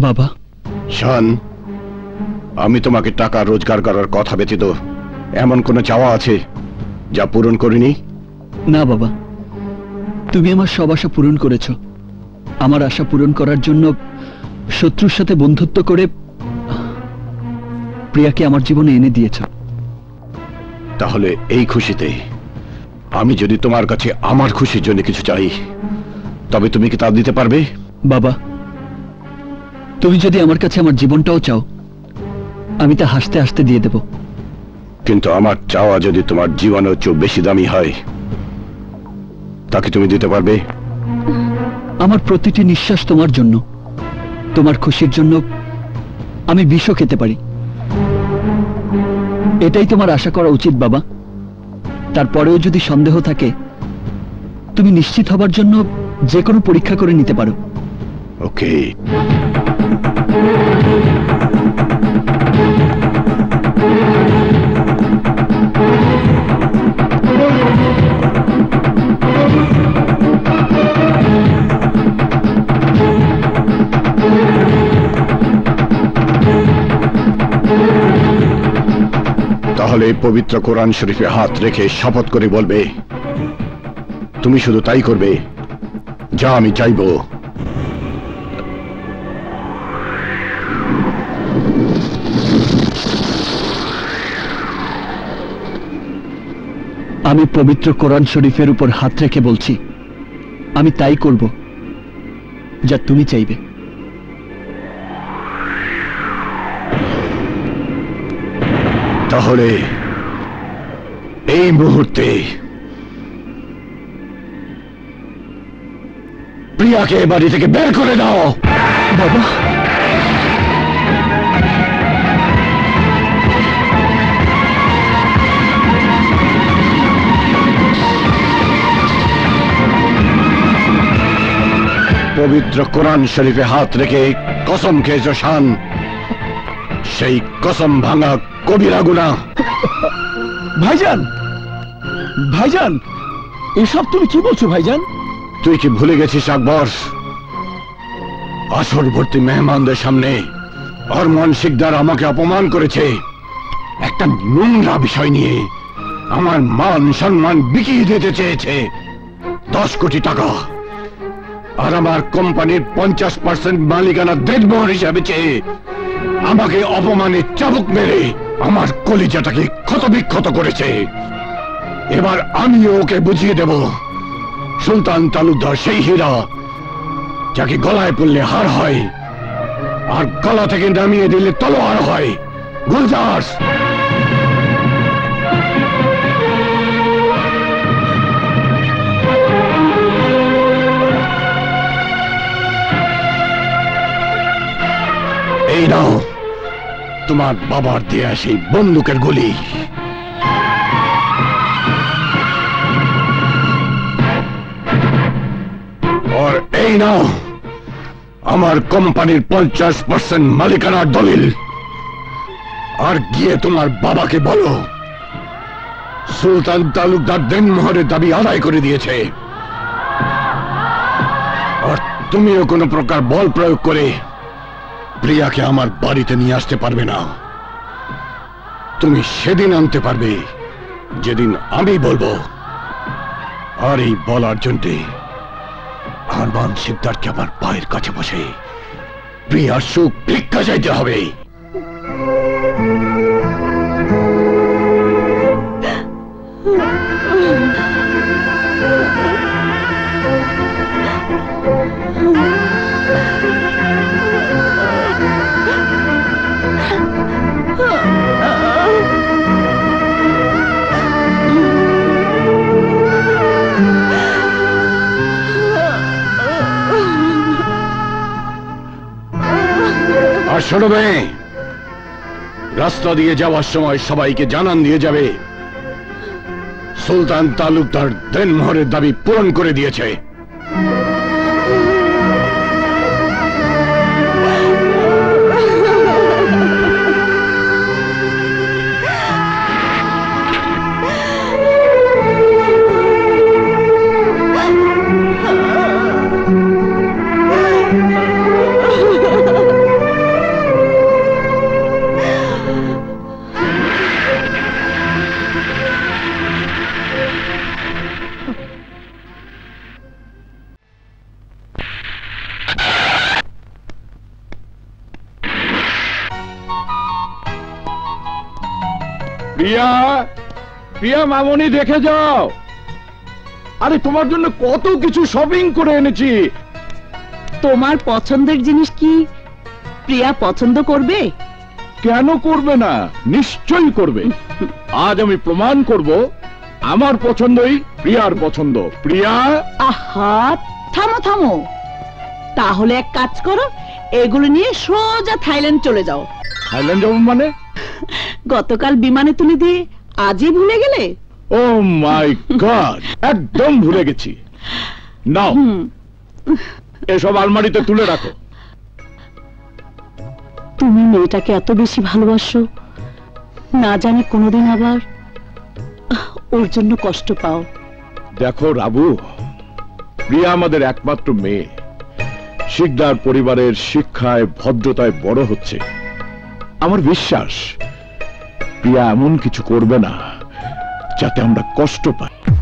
বাবা শান, আমি তোমাকে টাকা রোজগার করার কথা ব্যতীত এমন কোনো চাওয়া আছে যা পূরণ করিনি? না বাবা, তুমি আমার সব আশা পূরণ করেছ। আমার আশা পূরণ করার জন্য শত্রুর সাথে বন্ধুত্ব করে প্রিয়াকে আমার জীবনে এনে দিয়েছ। তাহলে এই খুশিতে আমি যদি তোমার কাছে আমার খুশির জন্য কিছু চাই, তবে তুমি কি তা দিতে পারবে? বাবা, তুমি যদি আমার কাছে আমার জীবনটাও চাও, আমি তা হাসতে হাসতে দিয়ে দেব। কিন্তু আমার চাওয়া যদি তোমার জীবনের চেয়ে বেশি দামি হয়, তাকে তুমি দিতে পারবে? আমার প্রতিটি নিঃশ্বাস তোমার জন্য, তোমার খুশির জন্য আমি বিষও খেতে পারি। এটাই তোমার আশা করা উচিত বাবা। তারপরেও যদি সন্দেহ থাকে, তুমি নিশ্চিত হবার জন্য যে কোনো পরীক্ষা করে নিতে পারো। ওকে। তাহলে পবিত্র কোরআন শরীফে হাত রেখে শপথ করে বলবে, তুমি শুধু তাই করবে যা আমি চাইব। আমি পবিত্র কোরআন শরীফের উপর হাত রেখে বলছি, আমি তাই করব যা তুমি চাইবে। তাহলে এই মুহূর্তে প্রিয়াকে বাড়ি থেকে বের করে দাও। বাবা, পবিত্র কোরআন শরীফে হাত রেখে কসম খেয়েছ শান, সেই কসম ভাঙা কবিরা গুনাহ। ভাইজান, ভাইজান, এসব তুমি কি বলছো ভাইজান? তুই কি ভুলে গেছিস আকবর, আসরবর্তী মেহমানদের সামনে আরমান শিকদার আমাকে অপমান করেছে একটা নোংরা বিষয় নিয়ে। আমার মান সম্মান বিকিয়ে দিতে চেয়েছে 10 কোটি টাকা, আর আমার কোম্পানির 50% মালিকানা দেনমোহর হিসাবে চেয়ে আমাকে অপমানে চাবুক মেরে আমার কলিজাটাকে ক্ষতবিক্ষত করেছে। এবার আমিও ওকে বুঝিয়ে দেব, সুলতান তালুকদার সেই হীরা যাকে গলায় পড়লে হার হয় আর গলা থেকে নামিয়ে দিলে তলোয়ার হয়। গুলজার, এই নাও তোমার বাবার দেয়া সেই বন্দুকের গুলি। আর এই নাও আমার কোম্পানির 50% মালিকানার দলিল। আর গিয়ে তোমার বাবাকে বলো সুলতান তালুকদার দেনমোহরের দাবি আদায় করে দিয়েছে, আর তুমিও কোনো প্রকার বল প্রয়োগ করে প্রিয়াকে আমার বাড়িতে নিয়ে আসতে পারবে না। তুমি সেদিন আনতে পারবে যেদিন আমি বলবো। আর এই বলার জন্যে আরমান শিকদারকে আমার পায়ের কাছে বসে প্রিয়ার সুখ ভিক্ষা চাইতে হবে। আর শোনো মেয়ে, রাস্তা দিয়ে যাওয়ার সময় সবাইকে জানান দিয়ে যাবে সুলতান তালুকদার দেনমোহরের দাবি পূরণ করে দিয়েছে। প্রিয়া, প্রিয়া মামনি দেখে যাও। আরে তোমার জন্য কত কিছু শপিং করে এনেছি। তোমার পছন্দের জিনিস কি প্রিয়া পছন্দ করবে? কেন করবে না, নিশ্চয়ই করবে। আজ আমি প্রমাণ করব আমার পছন্দই প্রিয়ার পছন্দ। প্রিয়া, আহা, থামো থামো। তাহলে এক কাজ করো, এগুলো নিয়ে সোজা থাইল্যান্ড চলে যাও। থাইল্যান্ড যাবো মানে? গতকাল বিমানে তুলে দিয়ে আজই ভুলে গেলে? ও মাই গড, একদম ভুলে গেছি। নাও, এসব আলমারিতে তুলে রাখো। তুমি মেয়েটাকে এত বেশি ভালোবাসো, না জানি কোনোদিন আবার ওর জন্য কষ্ট পাও। দেখো রাবু, প্রিয়া আমাদের একমাত্র মেয়ে। শিকদার পরিবারের শিক্ষায় ভদ্রতায় বড় হচ্ছে। আমার বিশ্বাস প্রিয়া এমন কিছু করবে না যাতে আমরা কষ্ট পাই।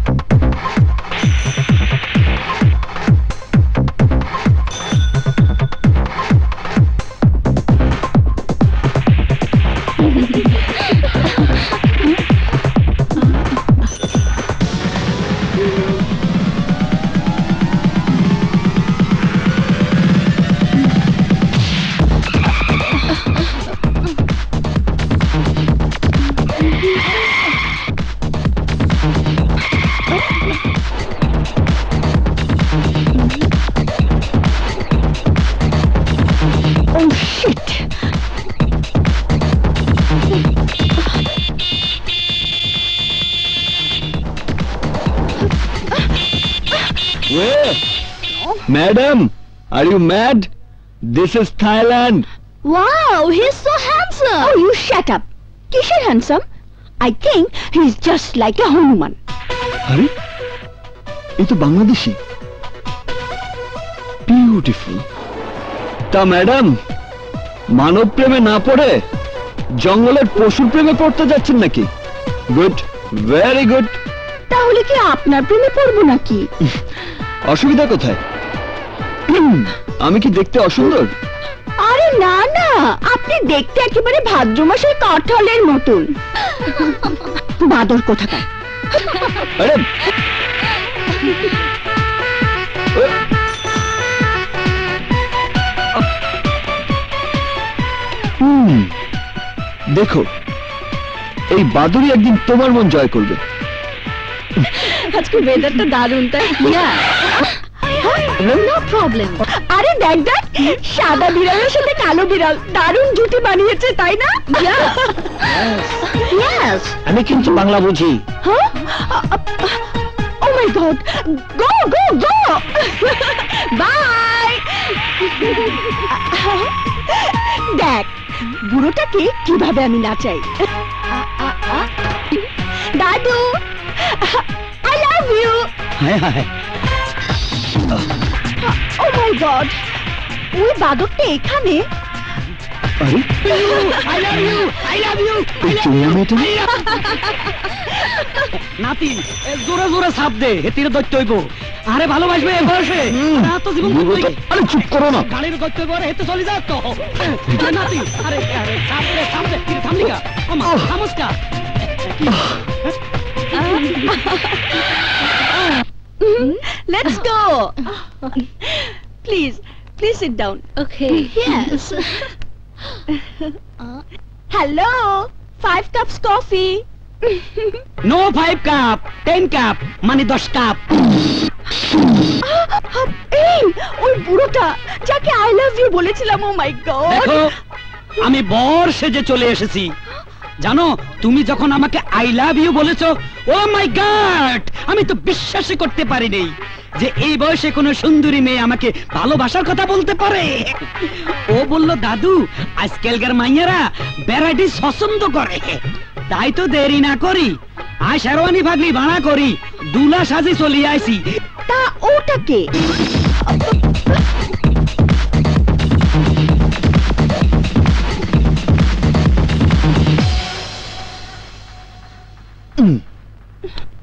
Madam, are you mad? This is Thailand. Wow, he's so handsome. Oh, you shut up. Kishan handsome? I think he's just like a Hanuman. আরে, এই তো বাংলাদেশি। বিউটিফুল। তা ম্যাডাম, মানব প্রেমে না পড়ে জঙ্গলের পশুর প্রেমে পড়তে যাচ্ছেন নাকি? Good, very good. তাহলে কি আপনার প্রেমে পড়বো নাকি? অসুবিধা কোথায়? আমি কি দেখতে অসুন্দর? আরে না না, আপনি দেখতে একেবারে ভাদ্র মাসের কাঁঠালের মতন। বাদর কোথাকার। আরে দেখো, এই বাদুড়ি একদিন তোমার মন জয় করবে। আজকে ওয়েদারটা দারুণ, তাই না? No problem. আরে দেখ দেখ, সাদা বিড়ালের সাথে কালো বিড়াল দারুণ জুটি বানিয়েছে, তাই না? ইয়েস। আমি কিন্তু বাংলা বুঝি। হ্যাঁ? Oh my god, go go go, bye. দেখ বুড়োটাকে কিভাবে আমি নাচাই। দাদু, আই লাভ ইউ। হায় হায়, ও মাই গড, ওই বাদরটা এখানে। আরে I love you, I love you. এই চুইয়া মেয়েটা? নাতি, জোরে জোরে ছাপ দে, হেতির দৈত্য হইব। আরে ভালোবাসবে এ বয়সে, আর তো জীবন বুড়ো তো- আরে চুপ করো না। গাড়ির দৈত্য হইব, হেতে চলে যা তো। নাতি, আরে আরে ছাপ দে, ছাপ দে, কি থামলি কা? আমা থামুসকা। Let's go. Please, please sit down. Okay. Yes. Hello, 5 cups coffee. No 5 cup, 10 cup, মানে 10 কাপ। এই ওই বুড়োটা যাকে আই লাভ ইউ বলেছিলাম, ও মাই গড। দেখো, আমি বর সেজে চলে এসেছি। জানো, তুমি যখন আমাকে আই লাভ ইউ বলেছো, ও মাই গড, আমি তো বিশ্বাসই করতে পারিনি যে এই বয়সে কোনো সুন্দরী মেয়ে আমাকে ভালোবাসার কথা বলতে পারে। ও বলল, দাদু, আজকালকার মাইয়ারা ভ্যারাইটি পছন্দ করে, তাই তো দেরি না করি আয় শেরওয়ানি ভাগলি ভাড়া করি দুলা সাজে চলে আইছি। তা ওটাকে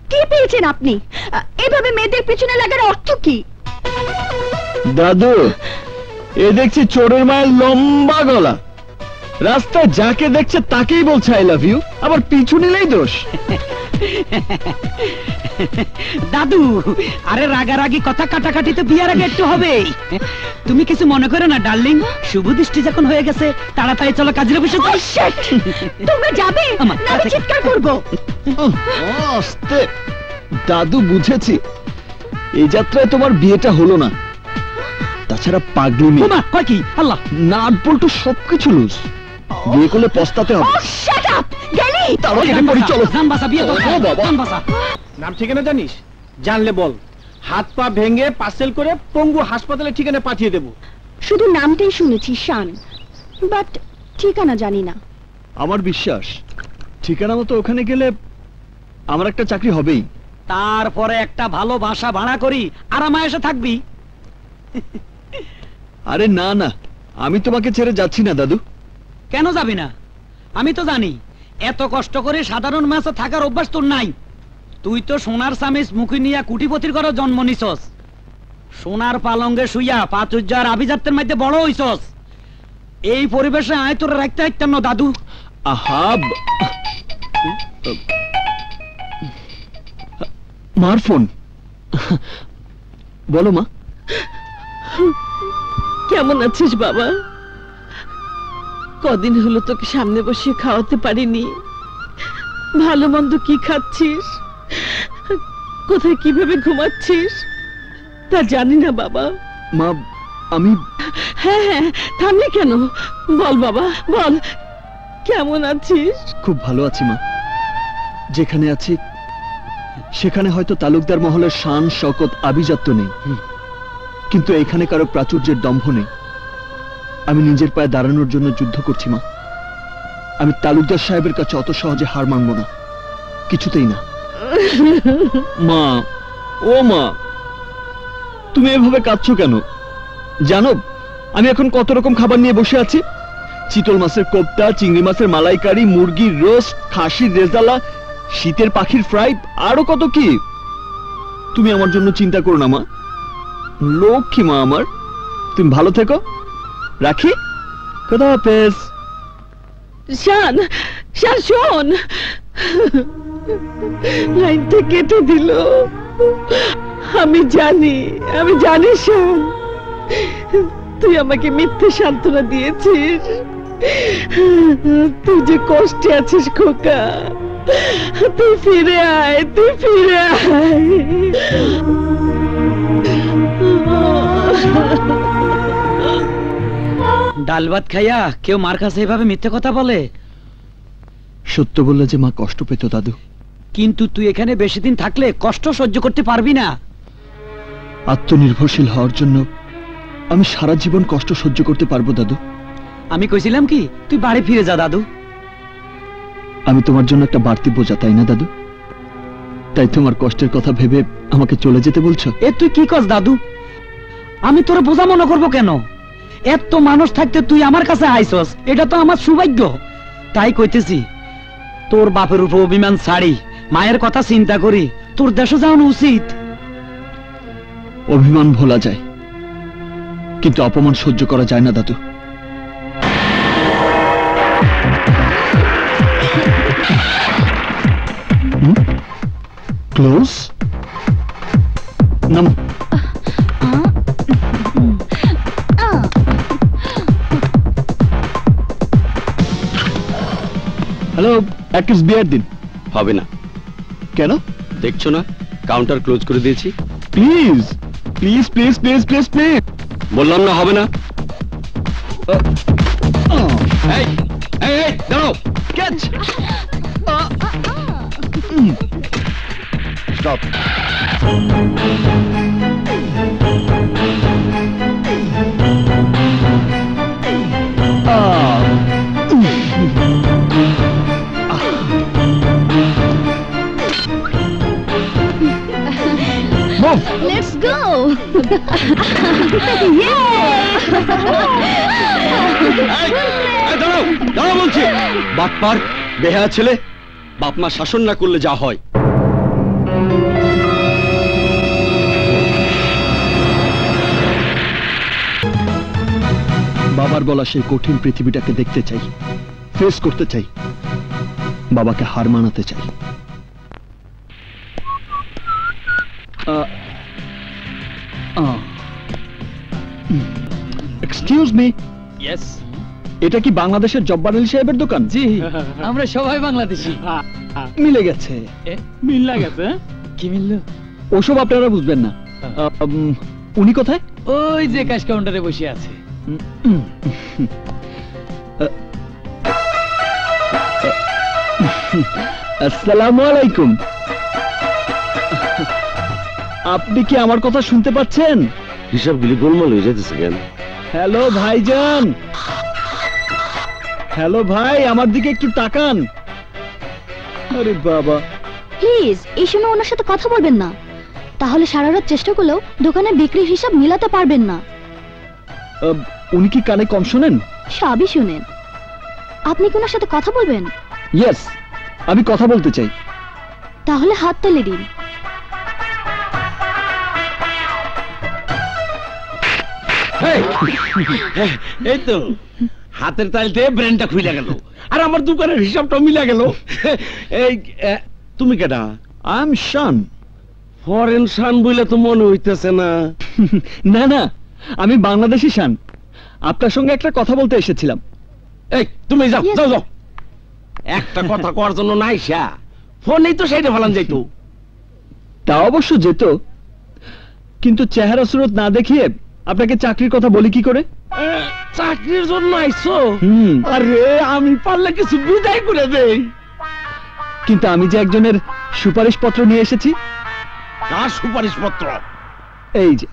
কি পেয়েছেন আপনি? এভাবে মেয়েদের পিছনে লাগার অর্থ কি? দাদু, এ দেখছি চোরের মায়ের লম্বা গলা। রাস্তায় যাকে দেখছে তাকেই বলছে আই লাভ ইউ, আবার পিছু নিলেই দোষ। দাদু, আরে রাগারাগি কথা কাটাকাটি তো বিয়ার আগে একটু হবেই। তুমি কিছু মনে করো না ডার্লিং, শুভ দৃষ্টি যখন হয়ে গেছে তাড়াতাড়ি চলো কাজের অফিসে। তোমরা যাবে না আমি চিৎকার করবো। আস্তে দাদু, বুঝেছি এই যাত্রায় তোমার বিয়েটা হলো না। তাছাড়া পাগলি মেয়ে, ওমা কয় কি আল্লাহ, নাট বল্টু সবকিছু লুজ। বিয়ে করলে পস্তাতে হবে। শাট আপ গেলি। তারও কেটে পড়ি, চলো। জান বাসা, বিয়ে তো ও বাবা। জান বাসা। নাম ঠিকানা জানিস? জানলে বল, হাত পা ভেঙে পার্সেল করে পঙ্গু হাসপাতালে ঠিকানা পাঠিয়ে দেবো। শুধু নামটাই শুনেছি শান, বাট ঠিকানা জানি না। আমার বিশ্বাস ঠিকানা মতো ওখানে গেলে আমার একটা চাকরি হবেই। তারপরে একটা ভালো বাসা ভাড়া করি আরামায় এসে থাকবি। আরে না না, আমি তোমাকে ছেড়ে যাচ্ছি না দাদু। কেন যাবি না? আমি তো জানি এত কষ্ট করে সাধারণ মাসে থাকার অভ্যাস তোর নাই। তুই তো সোনার সামিস মুখি নিয়া কুটিপতির ঘরে জন্ম নিছস, সোনার পালঙ্গে শুইয়া পাচুজ্জার আভিজাত্যের মধ্যে বড় হইছস। এই পরিবেশে আয় তোর রাখতে হাইতাম না দাদু। আহাব, মার ফোন। বলো মা। কেমন আছিস বাবা? কদিন হলো তোকে সামনে বসিয়ে খাওয়াতে পারিনি। ভালো মন্দ কি খাচ্ছিস, কোথায় কিভাবে ঘুমাচ্ছিস তা জানি না বাবা। মা আমি, হ্যাঁ হ্যাঁ, থামলি কেন? বল বাবা বল, কেমন আছিস? খুব ভালো আছি মা। যেখানে আছি সেখানে হয়তো তালুকদার মহলের শান শকত আভিজাত্য নেই, কিন্তু এখানে কারো প্রাচুর্যের দম্ভ নেই। আমি নিজের পায়ে দাঁড়ানোর জন্য যুদ্ধ করছি মা। আমি তালুকদার সাহেবের কাছে অত সহজে হার মানব না, কিছুতেই না। মা, ও মা, তুমি এভাবে কাঁদছো কেন? জানো আমি এখন কত রকম খাবার নিয়ে বসে আছি? চিতল মাছের কোপ্তা, চিংড়ি মাছের মালাইকারি, মুরগির রোস্ট, খাসির রেজালা, শীতের পাখির ফ্রাই, আরো কত কি। তুমি আমার জন্য চিন্তা করো না মা, লক্ষ্মী মা আমার। তুমি ভালো থেকো, রাখি। খোদা হাফেজ। শান, শান শোন, লাইনটা কেটে দিল। আমি জানি শোন, তুই আমাকে মিথ্যে সান্ত্বনা দিয়েছিস। তুই যে কষ্টে আছিস খোকা, তুই ফিরে আয়, তুই ফিরে আয়। ডাল ভাত খাইয়া কেউ মার কাছে এভাবে মিথ্যে কথা বলে? সত্য বললে যে মা কষ্ট পেত দাদু। কিন্তু তুই এখানে বেশি দিন থাকলে কষ্ট সহ্য করতে পারবি না। আত্মনির্ভরশীল হওয়ার জন্য আমি সারা জীবন কষ্ট সহ্য করতে পারবো দাদু। আমি কইছিলাম কি তুই বাড়ি ফিরে যা দাদু। আমি তোমার জন্য একটা বাড়তি বোঝা, তাই না দাদু? তাই তোমার কষ্টের কথা ভেবে আমাকে চলে যেতে বলছো? এ তুই কি কস দাদু? আমি তোর বোঝা মনে করবো কেন? এত মানুষ থাকতে তুই আমার কাছে আইসস, এটা তো আমার সৌভাগ্য। তাই কইতেছি তোর বাপের উপর অভিমান ছাড়ি মায়ের কথা চিন্তা করি তোর দেশে যাওয়ানো উচিত। অভিমান ভোলা যায়, কিন্তু অপমান সহ্য করা যায় না দাদু। ক্লোজ নাম। হ্যালো, এক পিস বিয়ার দিন। হবে না। কেন? দেখছো না কাউন্টার ক্লোজ করে দিয়েছি। Please please please please please please. বললাম না হবে না। এই এই এই দাঁড়াও। ক্যাচ। স্টপ। Let's go. দাঁড়াও দাঁড়াও বলছি। বাটপার বেহায়া ছেলে, বাপ মা শাসন না করলে যা হয়। বাবার বলা সেই কঠিন পৃথিবীটাকে দেখতে চাই। ফেস করতে চাই, বাবাকে হার মানাতে চাই। এক্সকিউজ মি, ইয়েস, এটা কি বাংলাদেশের জব্বার আলী সাহেবের দোকান? জি, আমরা সবাই বাংলাদেশি। মিলে গেছে। মিল লাগেছে। কি মিললো? ওসব আপনারা বুঝবেন না। উনি কোথায়? ওই যে ক্যাশ কাউন্টারে বসে আছে। আসসালামু আলাইকুম। আপনি কি আমার কথা শুনতে পাচ্ছেন? হিসাবগুলি গোলমাল হয়ে যেতেছে কেন? হ্যালো ভাইজান, হ্যালো ভাই, আমার দিকে একটু তাকান। আরে বাবা, প্লিজ এই সময় ওনার সাথে কথা বলবেন না, তাহলে সারা রাত চেষ্টা করলেও দোকানে বিক্রির হিসাব মিলাতে পারবেন না। উনি কি কানে কম শোনেন? সবই শুনেন। আপনি কি ওনার সাথে কথা বলবেন? ইয়েস, আমি কথা বলতে চাই। তাহলে হাত তুলে দিন। এই তো হাতের তালতে ব্রেনটা খুইলা গেল, আর আমার দোকানের হিসাবটা মিলা গেল। এই তুমি কেডা? I am Shaan. Foreign Shaan বলে তো মনে হইতেছে না। না না, আমি বাংলাদেশি শান। আপনার সঙ্গে একটা কথা বলতে এসেছিলাম। এই তুমি যাও Yes. যাও যাও, একটা কথা করার জন্য নাইসা ফোনেই তো সেইটা ভালান যাইতো। তা অবশ্য যেত, কিন্তু চেহারা সুরত না দেখিয়ে আপনাকে চাকরির কথা বলি কি করে? চাকরির জন্য আইছো? হুম, আরে আমি পারলে কিছু বিদায় করে দেই। কিন্তু আমি যে একজনের সুপারিশ পত্র নিয়ে এসেছি। কার সুপারিশ পত্র? এই যে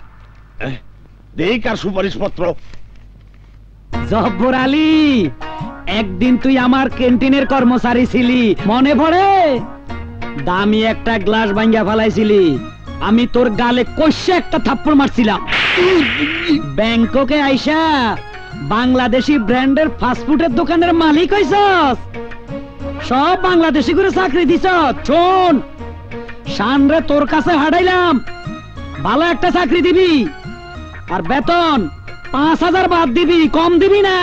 দেই কার সুপারিশ পত্র। জব্বর আলী, একদিন তুই আমার ক্যান্টিনের কর্মচারী ছিলি, মনে পড়ে? দামি একটা গ্লাস ভাঙ্গা ফেলাইছিলি, আমি তোর গালে কষে একটা থাপ্পড় মারছিলাম। ব্যাংককে আইসা বাংলাদেশি ব্র্যান্ডের ফাস্টফুডের দোকানের মালিক হইছস, সব বাংলাদেশি করে চাকরি দিছ। শোন, শানরে তোর কাছে হারাইলাম, ভালো একটা চাকরি দিবি, আর বেতন 5,000 বাদ দিবি, কম দিবি না।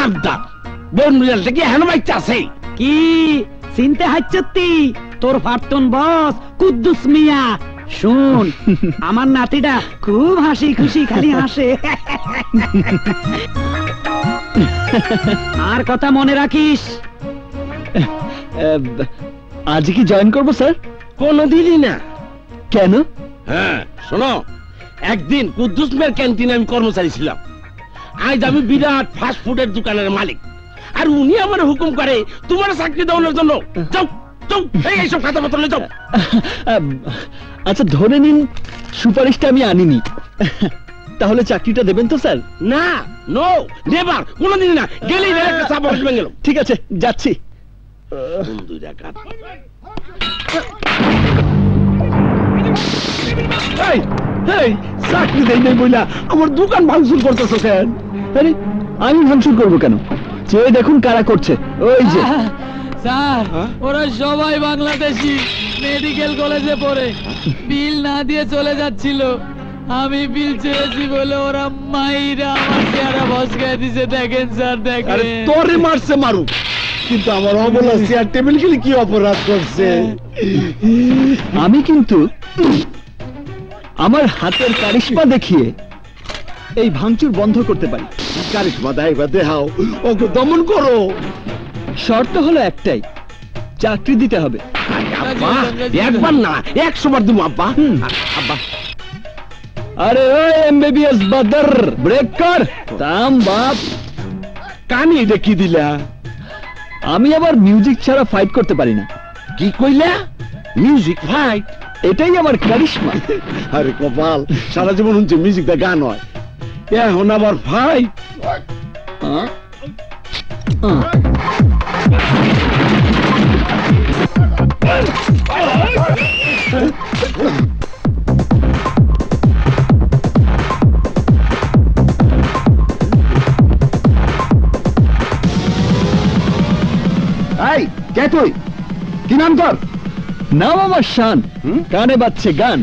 আবদার বন্ধুদেরটা কি হেন বাইতে আছে? কি চিনতে হাচ্ছতি? তোর ফারতুন বস কুদ্দুস মিয়া। শুন, আমার নাতিটা খুব হাসি খুশি খালি হাসে। আর কথা মনে রাখিস। আজ কি জয়েন করবো স্যার? কোনদিনই না। কেন? হ্যাঁ শোনো, একদিন কুদ্দুস মেয়ের ক্যান্টিনে আমি কর্মচারী ছিলাম, আজ আমি বিরাট ফাস্ট ফুডের দোকানের মালিক, আর উনি আমার হুকুম করে তোমার চাকরি দেওয়ার জন্য। যাও যাও, এইসব খাতা পত্র যাও। আচ্ছা ধরে নিন সুপারিশটা আমি আনিনি, তাহলে চাকরিটা দেবেন তো স্যার? না, নো নেভার, কোনদিন না। গেলেই একটা চাপ আসবে গেল। ঠিক আছে, যাচ্ছি। চাকরি দেই নাই বইলা আমার দোকান ভাঙচুর করতেছো কেন? আরে আমি ভাঙচুর করবো কেন? চেয়ে দেখুন কারা করছে। ওই যে স্যার, ওরা সবাই বাংলাদেশি, মেডিকেল কলেজে পড়ে, বিল না দিয়ে চলে যাচ্ছিল। আমি বিল চেয়েছি বলে ওরা মাইরা আমার চেহারা ভসকায় দিছে। দেখেন স্যার, আরে দেখেন। তোরে মারছে মারুক, কিন্তু আমার অবলা চেয়ার টেবিল গেলে কি অপরাধ করছে? আমি কিন্তু আমার হাতের কারিশমা দেখিয়ে এই ভাঙচুর বন্ধ করতে পারি। কারিশমা দেখাইবা দেখাও, ওকে দমন করো। শর্ত হলো একটাই, চাকরি দিতে হবে। আব্বা, একবার না 100 বার দেবো আব্বা। আব্বা আরে ওই এমবিবিএস বাদর, ব্রেক কর। তাম বাপ, কানি এটা কি দিলা? আমি আবার মিউজিক ছাড়া ফাইট করতে পারি না। কি কইলা? Music fight? এটাই আমার কারিশমা। আরে কপাল, সারা জীবন হচ্ছে মিউজিক দা গান হয়, এখন আবার ফাইট? এই কে তুই? কি নাম তোর? নাম আমার শান, কানে বাজছে গান।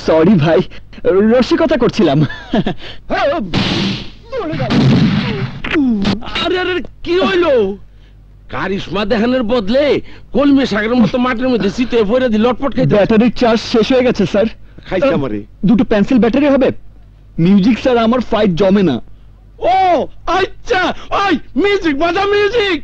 সরি ভাই, রসিকতা করছিলাম। আরে আরে কি হইলো? কারিশমা দেখানোর বদলে কলমে শাকের মতো মাটির মধ্যে সিটে ভরে দিয়ে লটপট খাইতে। ব্যাটারির চার্জ শেষ হয়ে গেছে স্যার। খাইছে আমারে। দুটো পেন্সিল ব্যাটারি হবে? মিউজিক স্যার আমার ফাইট জমে না। ও আচ্ছা, ওই মিউজিক বাজা, music.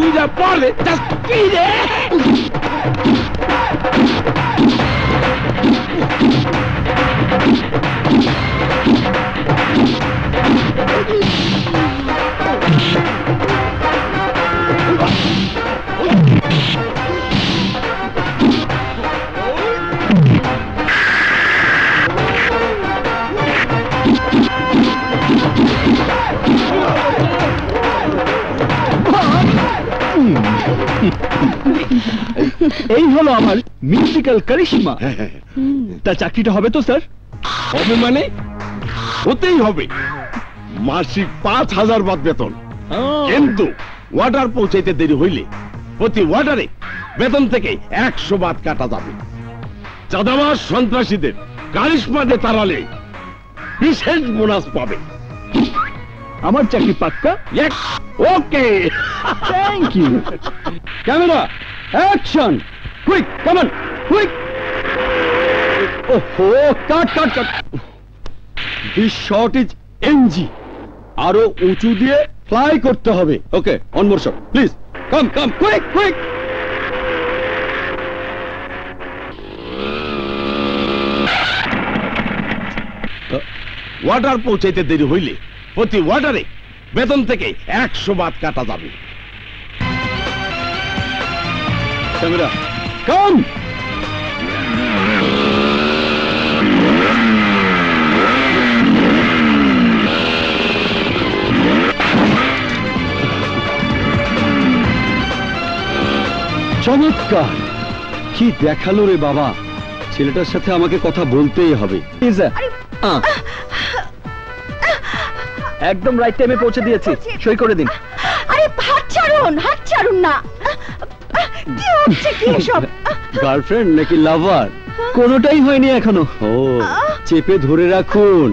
Uida, porre, das pide. এই হলো আমার মিউজিক্যাল কারিশমা। তা চাকরিটা হবে তো স্যার? হবে মানে? হতেই হবে। মাসিক ৫,০০০ বাদ বেতন। কিন্তু ওয়ার্ডার পৌঁছাইতে দেরি হইলে প্রতি ওয়ার্ডারে বেতন থেকে ১০০ বাদ কাটা যাবে। চাঁদাবাজ সন্ত্রাসীদের কারিশমা দিয়ে তাড়ালে বিশেষ বোনাস পাবে। আমার চাকরি পাক্কা? Okay, thank you. Camera action, quick, come on, quick. ওহো, cut cut cut. This shot is NG. আরো উঁচু দিয়ে ফ্লাই করতে হবে। Okay, on more shot please. Come come, quick quick. Warder পৌঁছাইতে দেরি হইলে প্রতি ওয়ার্ডারে বেতন থেকে ১০০ বাদ কাটা যাবে। ক্যামেরা কাম। চমৎকার, কি দেখালো রে বাবা। ছেলেটার সাথে আমাকে কথা বলতেই হবে। একদম রাইট টাইমে পৌঁছে দিয়েছি, সই করে দিন। আরে হাত ছাড়ুন না। কি হচ্ছে কি সব? গার্লফ্রেন্ড নাকি লাভার? কোনোটাই হয়নি এখনো। ও, চেপে ধরে রাখুন,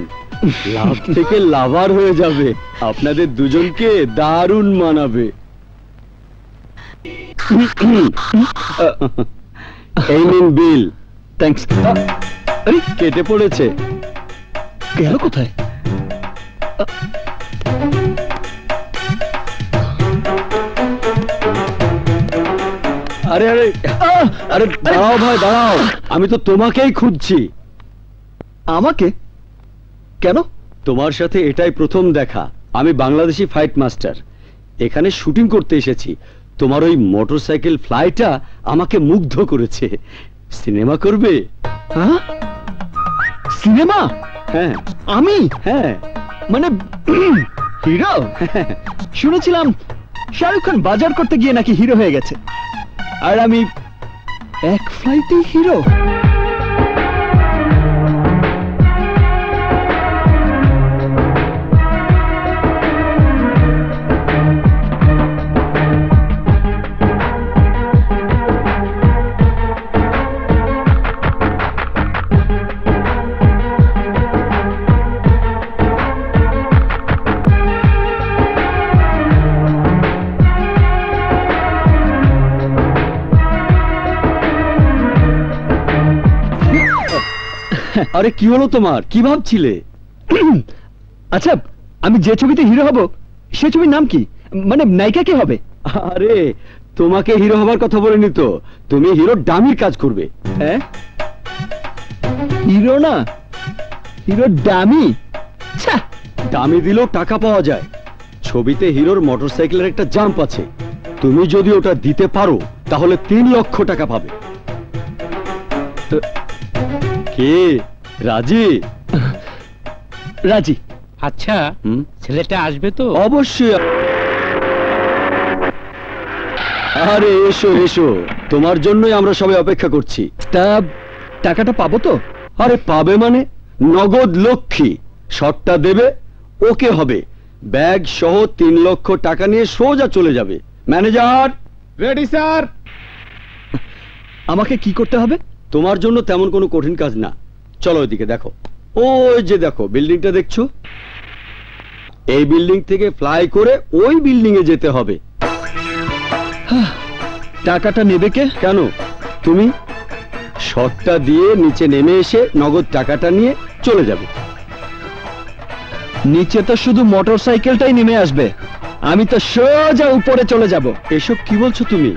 লাভ থেকে লাভার হয়ে যাবে। আপনাদের দুজনকে দারুণ মানাবে। এই নিন বিল। থ্যাঙ্কস। আরে কেটে পড়েছে। গেল কোথায়? আরে আরে আরে দাঁড়াও ভাই, দাঁড়াও। আমি তো তোমাকেই খুঁজছি। আমাকে? কেন? তোমার সাথে এটাই প্রথম দেখা। আমি বাংলাদেশি ফাইট মাস্টার। এখানে শুটিং করতে এসেছি। তোমার ওই মোটরসাইকেল ফ্লাইটা আমাকে মুগ্ধ করেছে। সিনেমা করবে? হ্যাঁ, সিনেমা? হ্যাঁ। আমি? হ্যাঁ। মানে হিরো? শুনেছিলাম শাহরুখ খান বাজার করতে গিয়ে নাকি হিরো হয়ে গেছে, আর আমি এক ফ্লাইটেই হিরো। আরে কি হলো তোমার? কি ভাবছিলে? আচ্ছা, আমি যে ছবিতে হিরো হব সে ছবির নাম কি? মানে নায়িকা কে হবে? আরে তোমাকে হিরো হবার কথা বলিনি তো, তুমি হিরো ডামির কাজ করবে। হ্যাঁ, হিরো না, হিরো ডামি। ডামি দিলেও টাকা পাওয়া যায়। ছবিতে হিরোর মোটরসাইকেলের একটা জাম্প আছে, তুমি যদি ওটা দিতে পারো তাহলে 3 লক্ষ টাকা পাবে। কে রাজি? রাজি। আচ্ছা, ছেলেটা আসবে তো? অবশ্যই। আরে এসো এসো, তোমার জন্যই আমরা সবাই অপেক্ষা করছি। তা টাকাটা পাবো তো? আরে পাবে মানে? নগদ লক্ষ্মী। শটটা দেবে, ওকে হবে, ব্যাগ সহ 3 লক্ষ টাকা নিয়ে সোজা চলে যাবে। Manager ready sir. আমাকে কি করতে হবে? তোমার জন্য তেমন কোনো কঠিন কাজ না। চলো ওইদিকে দেখো, ওই যে দেখো বিল্ডিংটা দেখছো, এই বিল্ডিং থেকে ফ্লাই করে ওই বিল্ডিং এ যেতে হবে। টাকাটা নেবে কে? কেন? তুমি শটটা দিয়ে নিচে নেমে এসে নগদ টাকাটা নিয়ে চলে যাবে। নিচে তো শুধু মোটরসাইকেলটাই নেমে আসবে, আমি তো সোজা উপরে চলে যাব। এসব কি বলছো তুমি?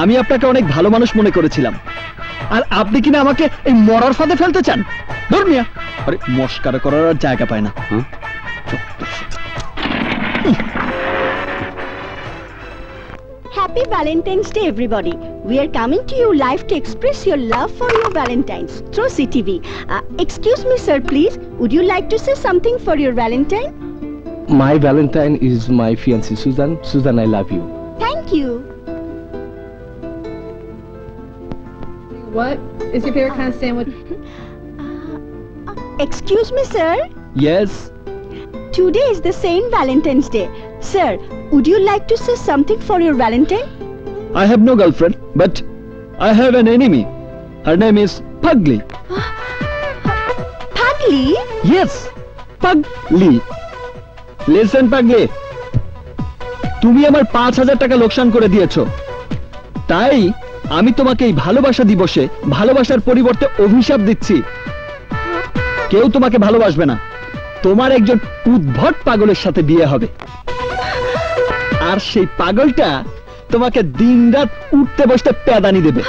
আমি আপনাকে অনেক ভালো মানুষ মনে করেছিলাম, আর আপনি কিনা আমাকে এই মরার ফাঁদে ফেলতে চান? ধর্মিয়া, আরে মস্কারা করার আর জায়গা পায় না। Happy Valentine's Day, everybody. We are coming to you live to express your love for your Valentines through CTV. Excuse me, sir, please. Would you like to say something for your Valentine? My Valentine is my fiancée Susan. Susan, I love you. Thank you. What is your favorite kind of sandwich? Excuse me, sir. Yes. Today is the Saint Valentine's Day. Sir, would you like to say something for your Valentine? I have no girlfriend, but I have an enemy. Her name is Pugly. Pugly? Yes, Pugly. Listen, Pugly. তুমি আমার 5000 টাকা লোকসান করে দিয়েছো, তাই আমি তোমাকে এই ভালোবাসা দিবসে ভালোবাসার পরিবর্তে অভিশাপ দিচ্ছি। কেউ তোমাকে ভালোবাসবে না, তোমার একজন উদ্ভট পাগলের সাথে বিয়ে হবে, আর সেই পাগলটা তোমাকে দিনরাত উঠতে বসতে প্যাদানি দেবে,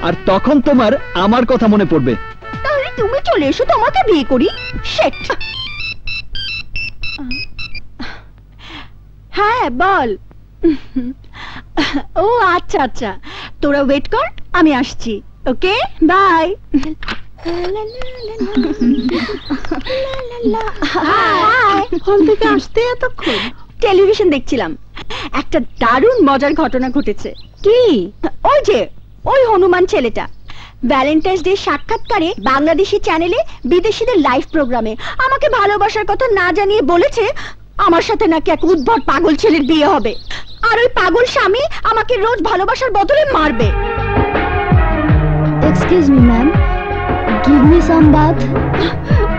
আর তখন তোমার আমার কথা মনে পড়বে। তাহলে তুমি চলে এসো, তোমাকে বিয়ে করি। শেট। হ্যাঁ বল। ও আচ্ছা আচ্ছা, তোরা ওয়েট কর, আমি আসছি। ওকে, বাই। হল থেকে আসতে এতক্ষণ? টেলিভিশন দেখছিলাম, একটা দারুণ মজার ঘটনা ঘটেছে। কি? ওই যে ওই হনুমান ছেলেটা ভ্যালেন্টাইন্স ডে সাক্ষাৎকারে বাংলাদেশি চ্যানেলে বিদেশিদের লাইভ প্রোগ্রামে আমাকে ভালোবাসার কথা না জানিয়ে বলেছে আমার সাথে নাকি এক উদ্ভট পাগল ছেলের বিয়ে হবে, আর ওই পাগল স্বামী আমাকে রোজ ভালোবাসার বদলে মারবে। Excuse me ma'am, give me some bath.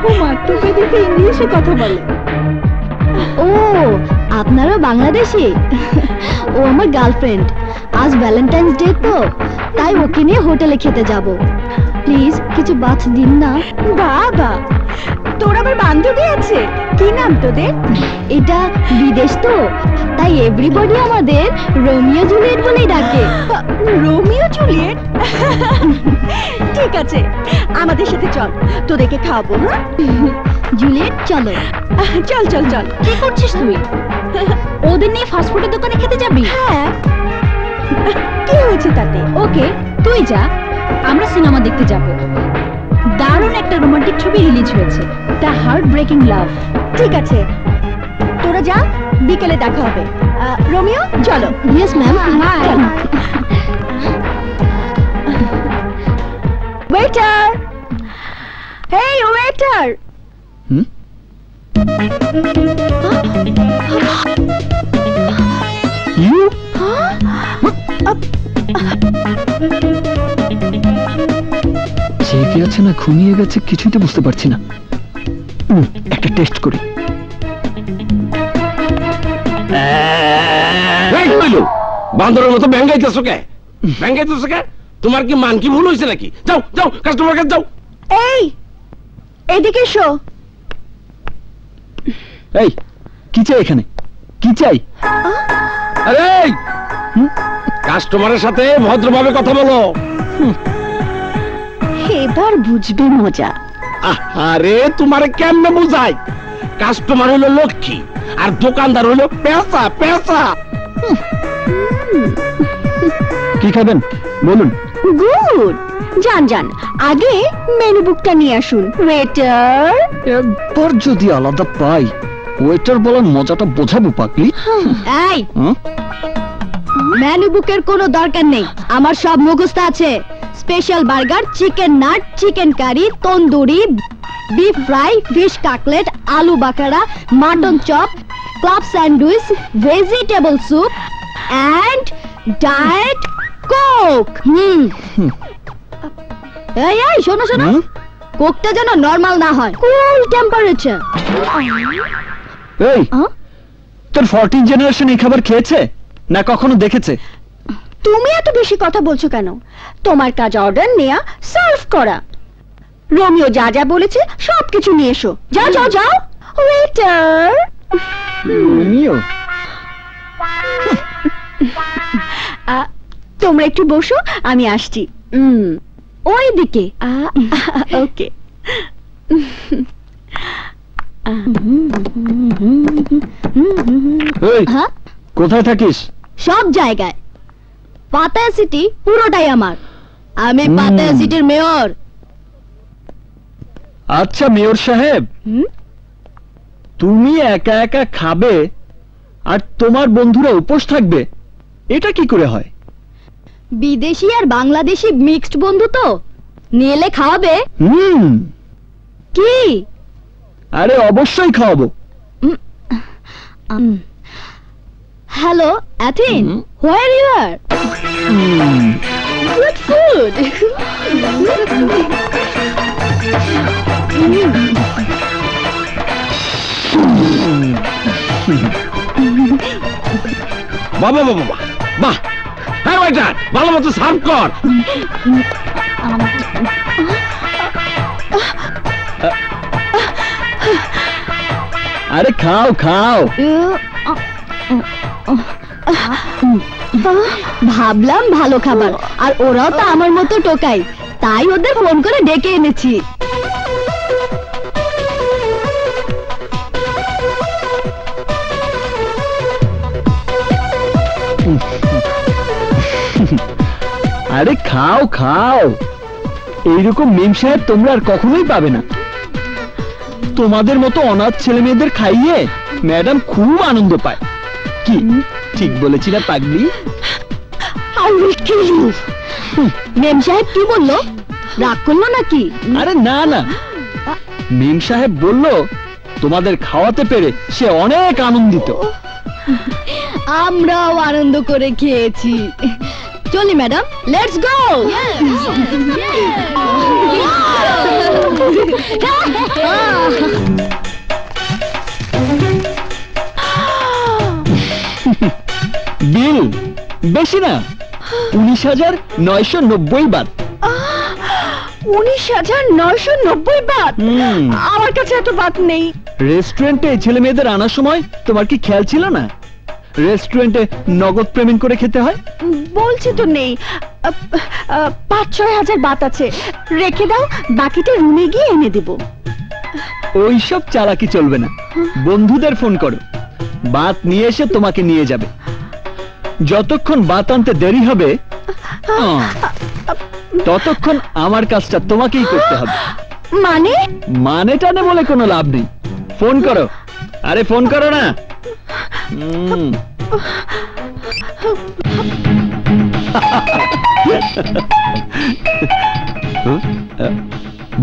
ও মা, তোকে দেখে ইংলিশে কথা বলে। ও আপনারা বাংলাদেশি? ও আমার গার্লফ্রেন্ড, আজ ভ্যালেন্টাইন্স ডে তো তাই ওকে নিয়ে হোটেলে খেতে যাব, প্লিজ কিছু বাথ দিন না। বাবা, তোর আবার বান্ধবী আছে? কি নাম তোদের? এটা বিদেশ তো তাই এভরিবডি আমাদের রোমিও জুলিয়েট বলেই ডাকে। Romeo Juliet? ঠিক আছে, আমাদের সাথে চল, তোদেরকে খাওয়াবো। হ্যাঁ জুলিয়েট চলো। চল চল চল। কি করছিস তুই? ওদের নিয়ে ফাস্টফুডের দোকানে খেতে যাবি? হ্যাঁ, কি হয়েছে তাতে? ওকে, তুই যা, আমরা সিনেমা দেখতে যাব। দারুণ একটা রোমান্টিক ছবি রিলিজ হয়েছে, দ্য হার্ট ব্রেকিং লাভ। ঠিক আছে, তোরা যা, বিকেলে দেখা হবে। রোমিও চলো। Yes ma'am. Waiter, hey waiter. You জেগে আছে না ঘুমিয়ে গেছে কিছুই তো বুঝতে পারছি না। একটা টেস্ট করি। বান্দরের মতো ব্যাঙ্গাইতেছো কে? ব্যাঙ্গাইতেছো কে? তোমার কি মান কি ভুল হয়েছে নাকি? যাও যাও, কাস্টমার কাছে যাও। এই, এদিকে এসো। এই, কি চাই এখানে? কি চাই? আরে কাস্টমারের সাথে ভদ্রভাবে কথা বলো। এবার বুঝবে মজা। আরে তোমারে কেমনে বুঝাই? কাস্টমার হলো লক্ষ্মী আর দোকানদার হলো পেঁচা পেঁচা। কি খাবেন বলুন? গুড, যান যান, আগে মেনু বুকটা নিয়ে আসুন। ওয়েটার। একবার যদি আলাদা পাই, ওয়েটার বলার মজাটা বোঝাবো পাগলি। এই, মেনু বুকের কোনো দরকার নেই, আমার সব মুখস্থ আছে। Special burger, chicken nut, chicken curry, tandoori, beef fry, fish cutlet, আলু বাকারা, mutton chop, club sandwich, vegetable soup and diet coke. এই এই, শোনো শোনো, কোকটা যেন নরমাল না হয়, কুল টেম্পারেচার। এই, তোর 14 জেনারেশন এই খাবার খেয়েছে না কখনো দেখেছে? তুমি এত বেশি কথা বলছো কেন? তোমার কাজ অর্ডার নেয়া, সার্ভ করা। রোমিও যা যা বলেছে সবকিছু নিয়ে এসো। যাও যাও যাও। ওয়েটার। রোমিও, তোমরা একটু বসো, আমি আসছি। ওই দিকে। ওকে। এই, হ্যাঁ, কোথায় থাকিস? সব জায়গায়। পাতায়া সিটি পুরোটাই আমার, আমি পাতায়া সিটির মেয়র। আচ্ছা মেয়র সাহেব, তুমি একা একা খাবে আর তোমার বন্ধুরা উপোস থাকবে, এটা কি করে হয়? বিদেশি আর বাংলাদেশি মিক্সড বন্ধু তো, নিয়ে খাওয়াবে। কি? আরে অবশ্যই খাওয়াবো। হ্যালো অ্যাথিন, where you are? Good food. বাবা বাবা বাহ, হ্যাঁ ওয়েটার, ভালো মতো সার্ভ কর। আরে খাও খাও। ভাবলাম ভালো খাবার, আর ওরাও তো আমার মতো টোকাই, তাই ওদের ফোন করে ডেকে এনেছি। আরে খাও খাও, এইরকম মেম সাহেব তোমরা আর কখনোই পাবে না। তোমাদের মতো অনাথ ছেলে মেয়েদের খাইয়ে ম্যাডাম খুব আনন্দ পায়। কি ঠিক বলেছি না পাগলি? মেম সাহেব কি বললো? রাগ করলো নাকি? আরে না না, মেম সাহেব বলল তোমাদের খাওয়াতে পেরে সে অনেক আনন্দিত। আমরাও আনন্দ করে খেয়েছি। চলি ম্যাডাম, লেটস গো। বিল বেশি না, 19,990 বাদ। 19,990 বাদ? আমার কাছে এত বাদ নেই। রেস্টুরেন্টে ছেলে মেয়েদের আনার সময় তোমার কি খেয়াল ছিল না? রেস্টুরেন্টে নগদ পেমেন্ট করে খেতে হয়? বলছি তো নেই, 5-6 হাজার বাত আছে, রেখে দাও, বাকিটা রুমে গিয়ে এনে দেব। ওইসব চালাকি চলবে না, বন্ধুদের ফোন করো, বাত নিয়ে এসে তোমাকে নিয়ে যাবে। যতক্ষণ বাত আনতে দেরি হবে ততক্ষণ আমার কাজটা তোমাকেই করতে হবে। মানে? মানে টানে বলে কোনো লাভ নেই, ফোন করো। আরে ফোন করো না।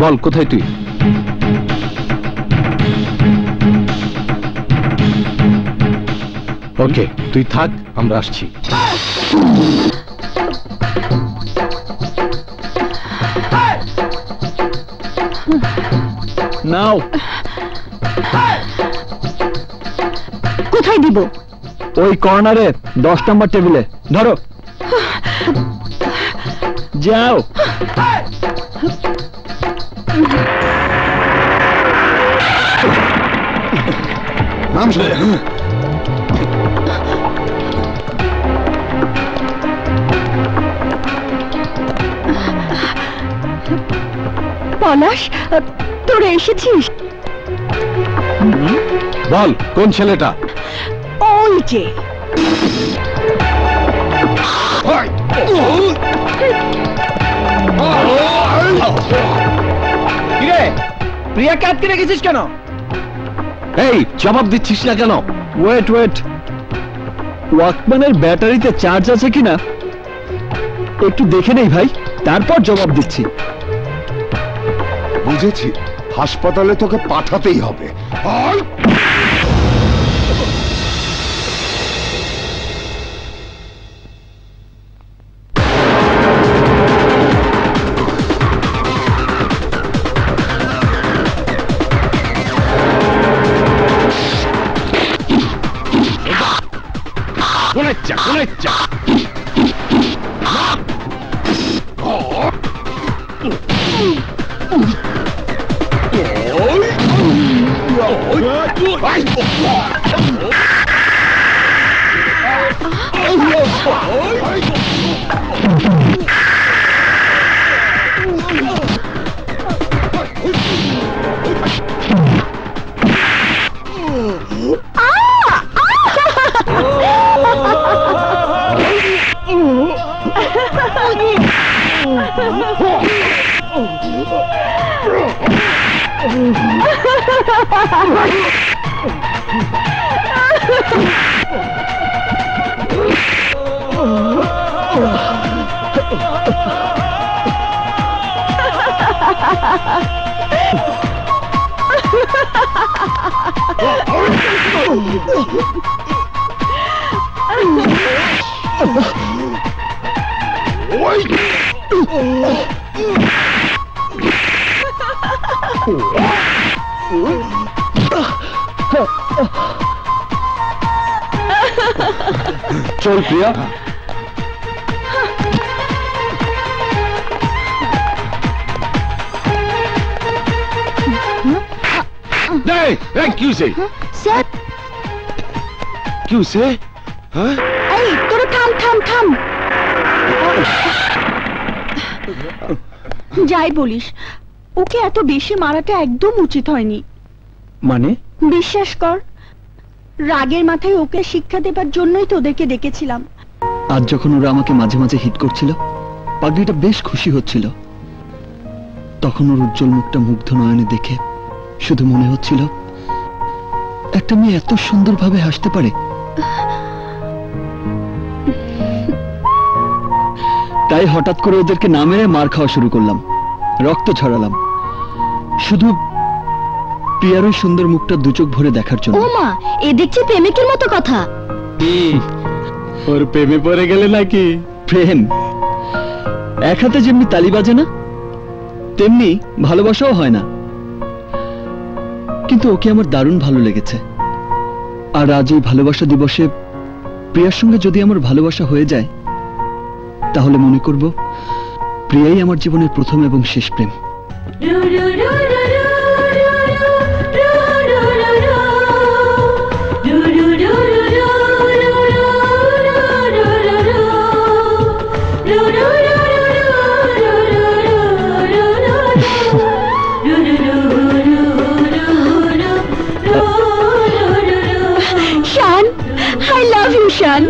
বল কোথায় তুই? ওকে তুই থাক, আমরা আসছি। নাও। কোথায় দিব? ওই কর্নারে 10 নম্বর টেবিলে ধরো। যাও। পলাশ, তোরা এসেছিস? বল কোন ছেলেটা? ওই যে। প্রিয়াকে আটকে রেখেছিস কেন? এই জবাব দিচ্ছিস না কেন? ওয়েট ওয়েট, ওয়াকম্যানের ব্যাটারিতে চার্জ আছে কিনা একটু দেখে নেই ভাই, তারপর জবাব দিচ্ছি। বুঝেছি, হাসপাতালে তোকে পাঠাতেই হবে। চল প্রিয়া। স্যার, এই তোরা থাম থাম থাম। যাই বলিস, ওকে এত বেশি মারাটা একদম উচিত হয়নি। মানে? বিশ্বাস কর, রাগের মাথায় ওকে শিক্ষা দেবার জন্যই তোদেরকে ডেকেছিলাম। আজ যখন ওরা আমাকে মাঝে মাঝে হিট করছিল, পাগড়িটা বেশ খুশি হচ্ছিল, তখন ওর উজ্জ্বল মুখটা মুগ্ধ নয়নে দেখে শুধু মনে হচ্ছিল একটা মেয়ে এত সুন্দরভাবে হাসতে পারে। তাই হঠাৎ করে ওদেরকে না মেরে মার খাওয়া শুরু করলাম, রক্ত ছড়ালাম, শুধু প্রিয়ার ওই সুন্দর মুখটা দু চোখ ভরে দেখার জন্য। ও মা, এ দেখছি প্রেমিকের মতো কথা। ওর প্রেমে পড়ে গেলে নাকি? প্রেম এক হাতে যেমনি তালি বাজে না, তেমনি ভালোবাসাও হয় না। কিন্তু ওকে আমার দারুণ ভালো লেগেছে, আর আজ এই ভালোবাসা দিবসে প্রিয়ার সঙ্গে যদি আমার ভালোবাসা হয়ে যায়, তাহলে মনে করব প্রিয়াই আমার জীবনের প্রথম এবং শেষ প্রেম। শান।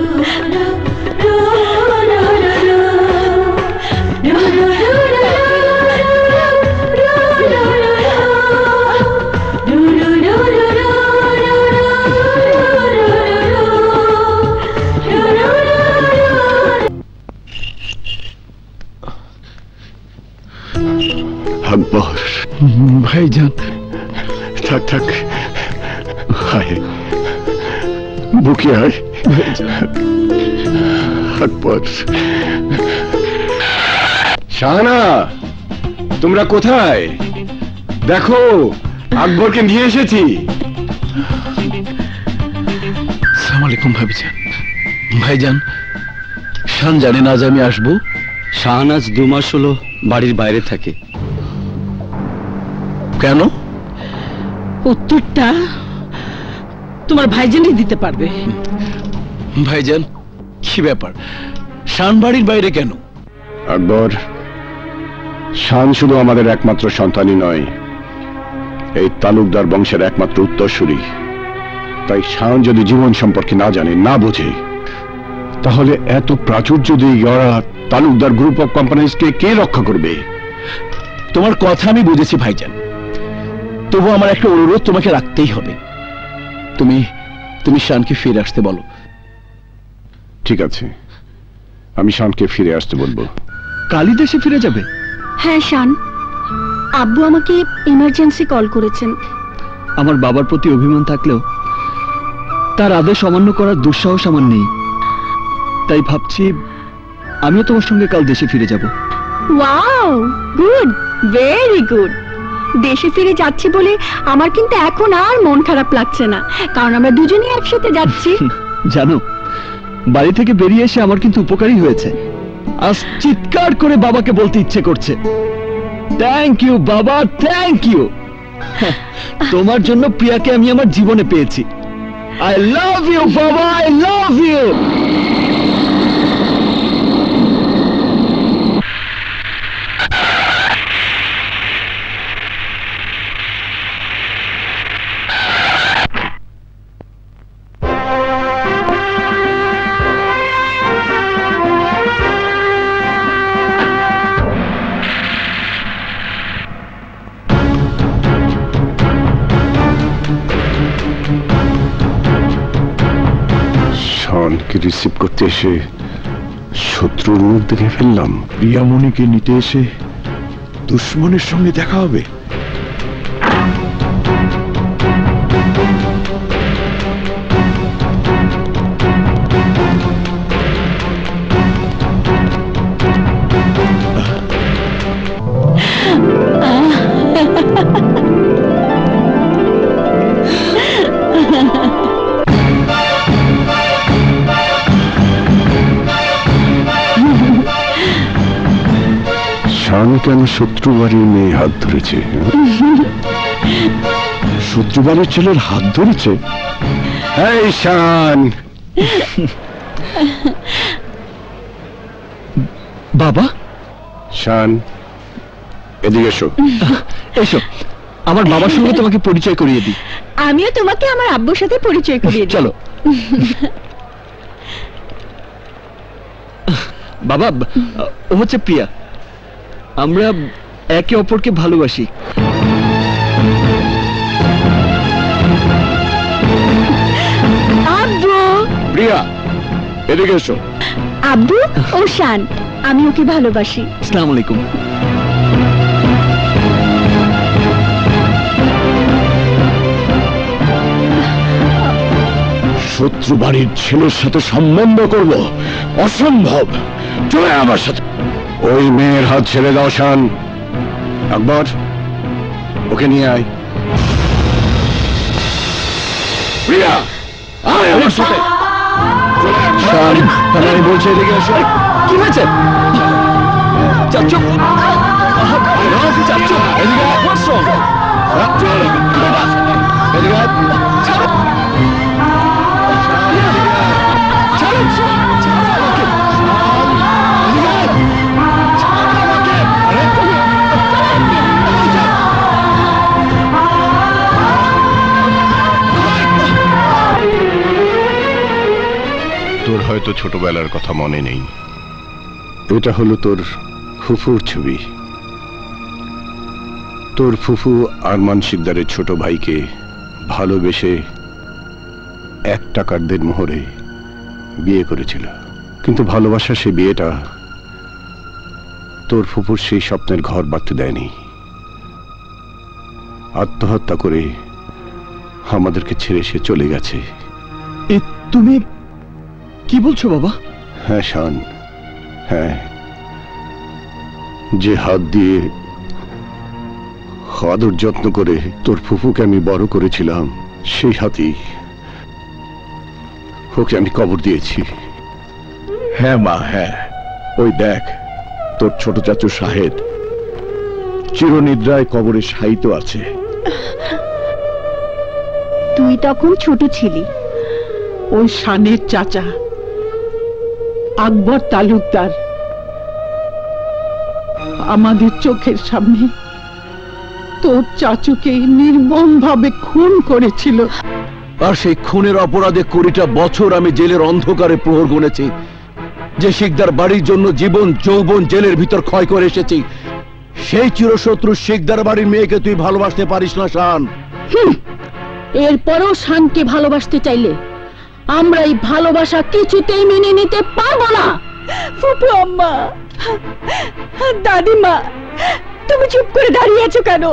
আকবর ভাইজান, থাক থাক, হায় বুকে আয় আকবর। শাহানা, তোমরা কোথায়? দেখো আকবরকে নিয়ে এসেছি। আসসালামু আলাইকুম ভাবিজান। ভাইজান, শান জানে না যে আমি আসবো? শাহনাজ 2 মাস হলো বাড়ির বাইরে থাকে। কেন? উত্তরটা তোমার ভাইজানই দিতে পারবে। ভাইজান, কি ব্যাপার? শান বাড়ির বাইরে কেন? আকবর, শান শুধু আমাদের একমাত্র সন্তানই নয়, এই তালুকদার বংশের একমাত্র উত্তরসূরি। তাই শান যদি জীবন সম্পর্কে না জানে, না বোঝে, তাহলে এত প্রাচুর্য দিয়ে গড়া তালুকদার গ্রুপ অফ কোম্পানিজকে কে রক্ষা করবে? তোমার কথা আমি বুঝেছি ভাইজান, তবু আমার একটা অনুরোধ তোমাকে রাখতেই হবে। তুমি শানকে ফিরে আসতে বলো। ঠিক আছে, আমি শানকে ফিরে আসতে বলবো। কালই দেশে ফিরে যাবে? হ্যাঁ শান, আব্বু আমাকে ইমার্জেন্সি কল করেছেন। আমার বাবার প্রতি অভিমান থাকলেও তার আদেশ অমান্য করার দুঃসাহস আমার নেই। তাই ভাবছি আমিও তোমার সঙ্গে কাল দেশে ফিরে যাব। Wow, good, very good. দেশে ফিরে যাচ্ছি বলে আমার কিন্তু এখন আর মন খারাপ লাগছে না, কারণ আমরা দুজনেই একসাথে যাচ্ছি। জানো, বাড়ি থেকে বেরিয়ে এসে আমার কিন্তু উপকারই হয়েছে। আজ চিৎকার করে বাবাকে বলতে ইচ্ছে করছে, থ্যাংক ইউ বাবা, থ্যাংক ইউ। তোমার জন্য প্রিয়াকে আমি আমার জীবনে পেয়েছি। আই লাভ ইউ বাবা, আই লাভ ইউ। শানকে রিসিভ করতে এসে শত্রুর মুখ দেখে ফেললাম। প্রিয়ামণিকে নিতে এসে দুশ্মনের সঙ্গে দেখা হবে। শান কেন শত্রু বাড়ির মেয়ে হাত ধরেছে? শত্রু বাড়ির ছেলের হাত ধরেছে? এই শান! বাবা? শান, এদিকে এসো। এসো, আমার বাবার সঙ্গে তোমাকে পরিচয় করিয়ে দিই। আমিও তোমাকে আমার আব্বুর সাথে পরিচয় করিয়ে দিই। চলো। বাবা, ও হচ্ছে প্রিয়া। আমরা একে অপরকে ভালোবাসি। আব্বু! প্রিয়া, এদিকে এসো। আব্বু, ও শান, আমি ওকে ভালোবাসি। আসসালামু আলাইকুম। শত্রু বাড়ির ছেলের সাথে সম্বন্ধ করব? অসম্ভব। চলে আমার সাথে। ওই মেয়ের হাত ছেড়ে দাও শান। আকবর, ওকে নিয়ে আয়। প্রিয়া, আয় আমার সাথে। শান, আমি বলছি এদিকে এসো। কি হয়েছে? চাচ্চু, চাচ্চু, এদিকে আয়। what's wrong? চল, এদিকে আয়। ছাড়ো। হয়তো ছোটবেলার কথা মনে নেই। এটা হলো তোর ফুফুর ছবি। তোর ফুফু আরমান শিকদারের ছোট ভাইকে ভালোবেসে 1 টাকার দেনমোহরে বিয়ে করেছিল, কিন্তু ভালোবাসা সে বিয়েটা তোর ফুফুর সেই স্বপ্নের ঘর বাঁধতে দেয়নি। আত্মহত্যা করে আমাদেরকে ছেড়ে সে চলে গেছে। তুমি কি বলছো বাবা? হ্যাঁ শান, হ্যাঁ, যে হাত দিয়ে আদর যত্ন করে তোর ফুফুকে আমি বড় করেছিলাম, সেই হাতেই ওকে আমি কবর দিয়েছি। হ্যাঁ মা, হ্যাঁ, ওই দেখ তোর ছোট চাচু শাহেদ চিরনিদ্রায় কবরে শায়িত আছে। তুই তখন ছোট ছিলি। ওই শানের চাচা আকবর তালুকদার আমাদের চোখের সামনে তোর চাচুকে নির্মমভাবে খুন করেছিল। আর সেই খুনের অপরাধে 20টা বছর আমি জেলের অন্ধকারে প্রহর গুনেছি। যে শিকদার বাড়ির জন্য জীবন যৌবন জেলের ভিতর ক্ষয় করে এসেছি, সেই চিরশত্রু শিকদার বাড়ির মেয়েকে তুই ভালোবাসতে পারিস না শান। এরপরও শানকে ভালোবাসতে চাইলে আমরা এই ভালোবাসা কিছুতেই মেনে নিতে পারবো না। ফুপু আম্মা, দাদিমা, তুমি চুপ করে দাঁড়িয়ে আছো কেন?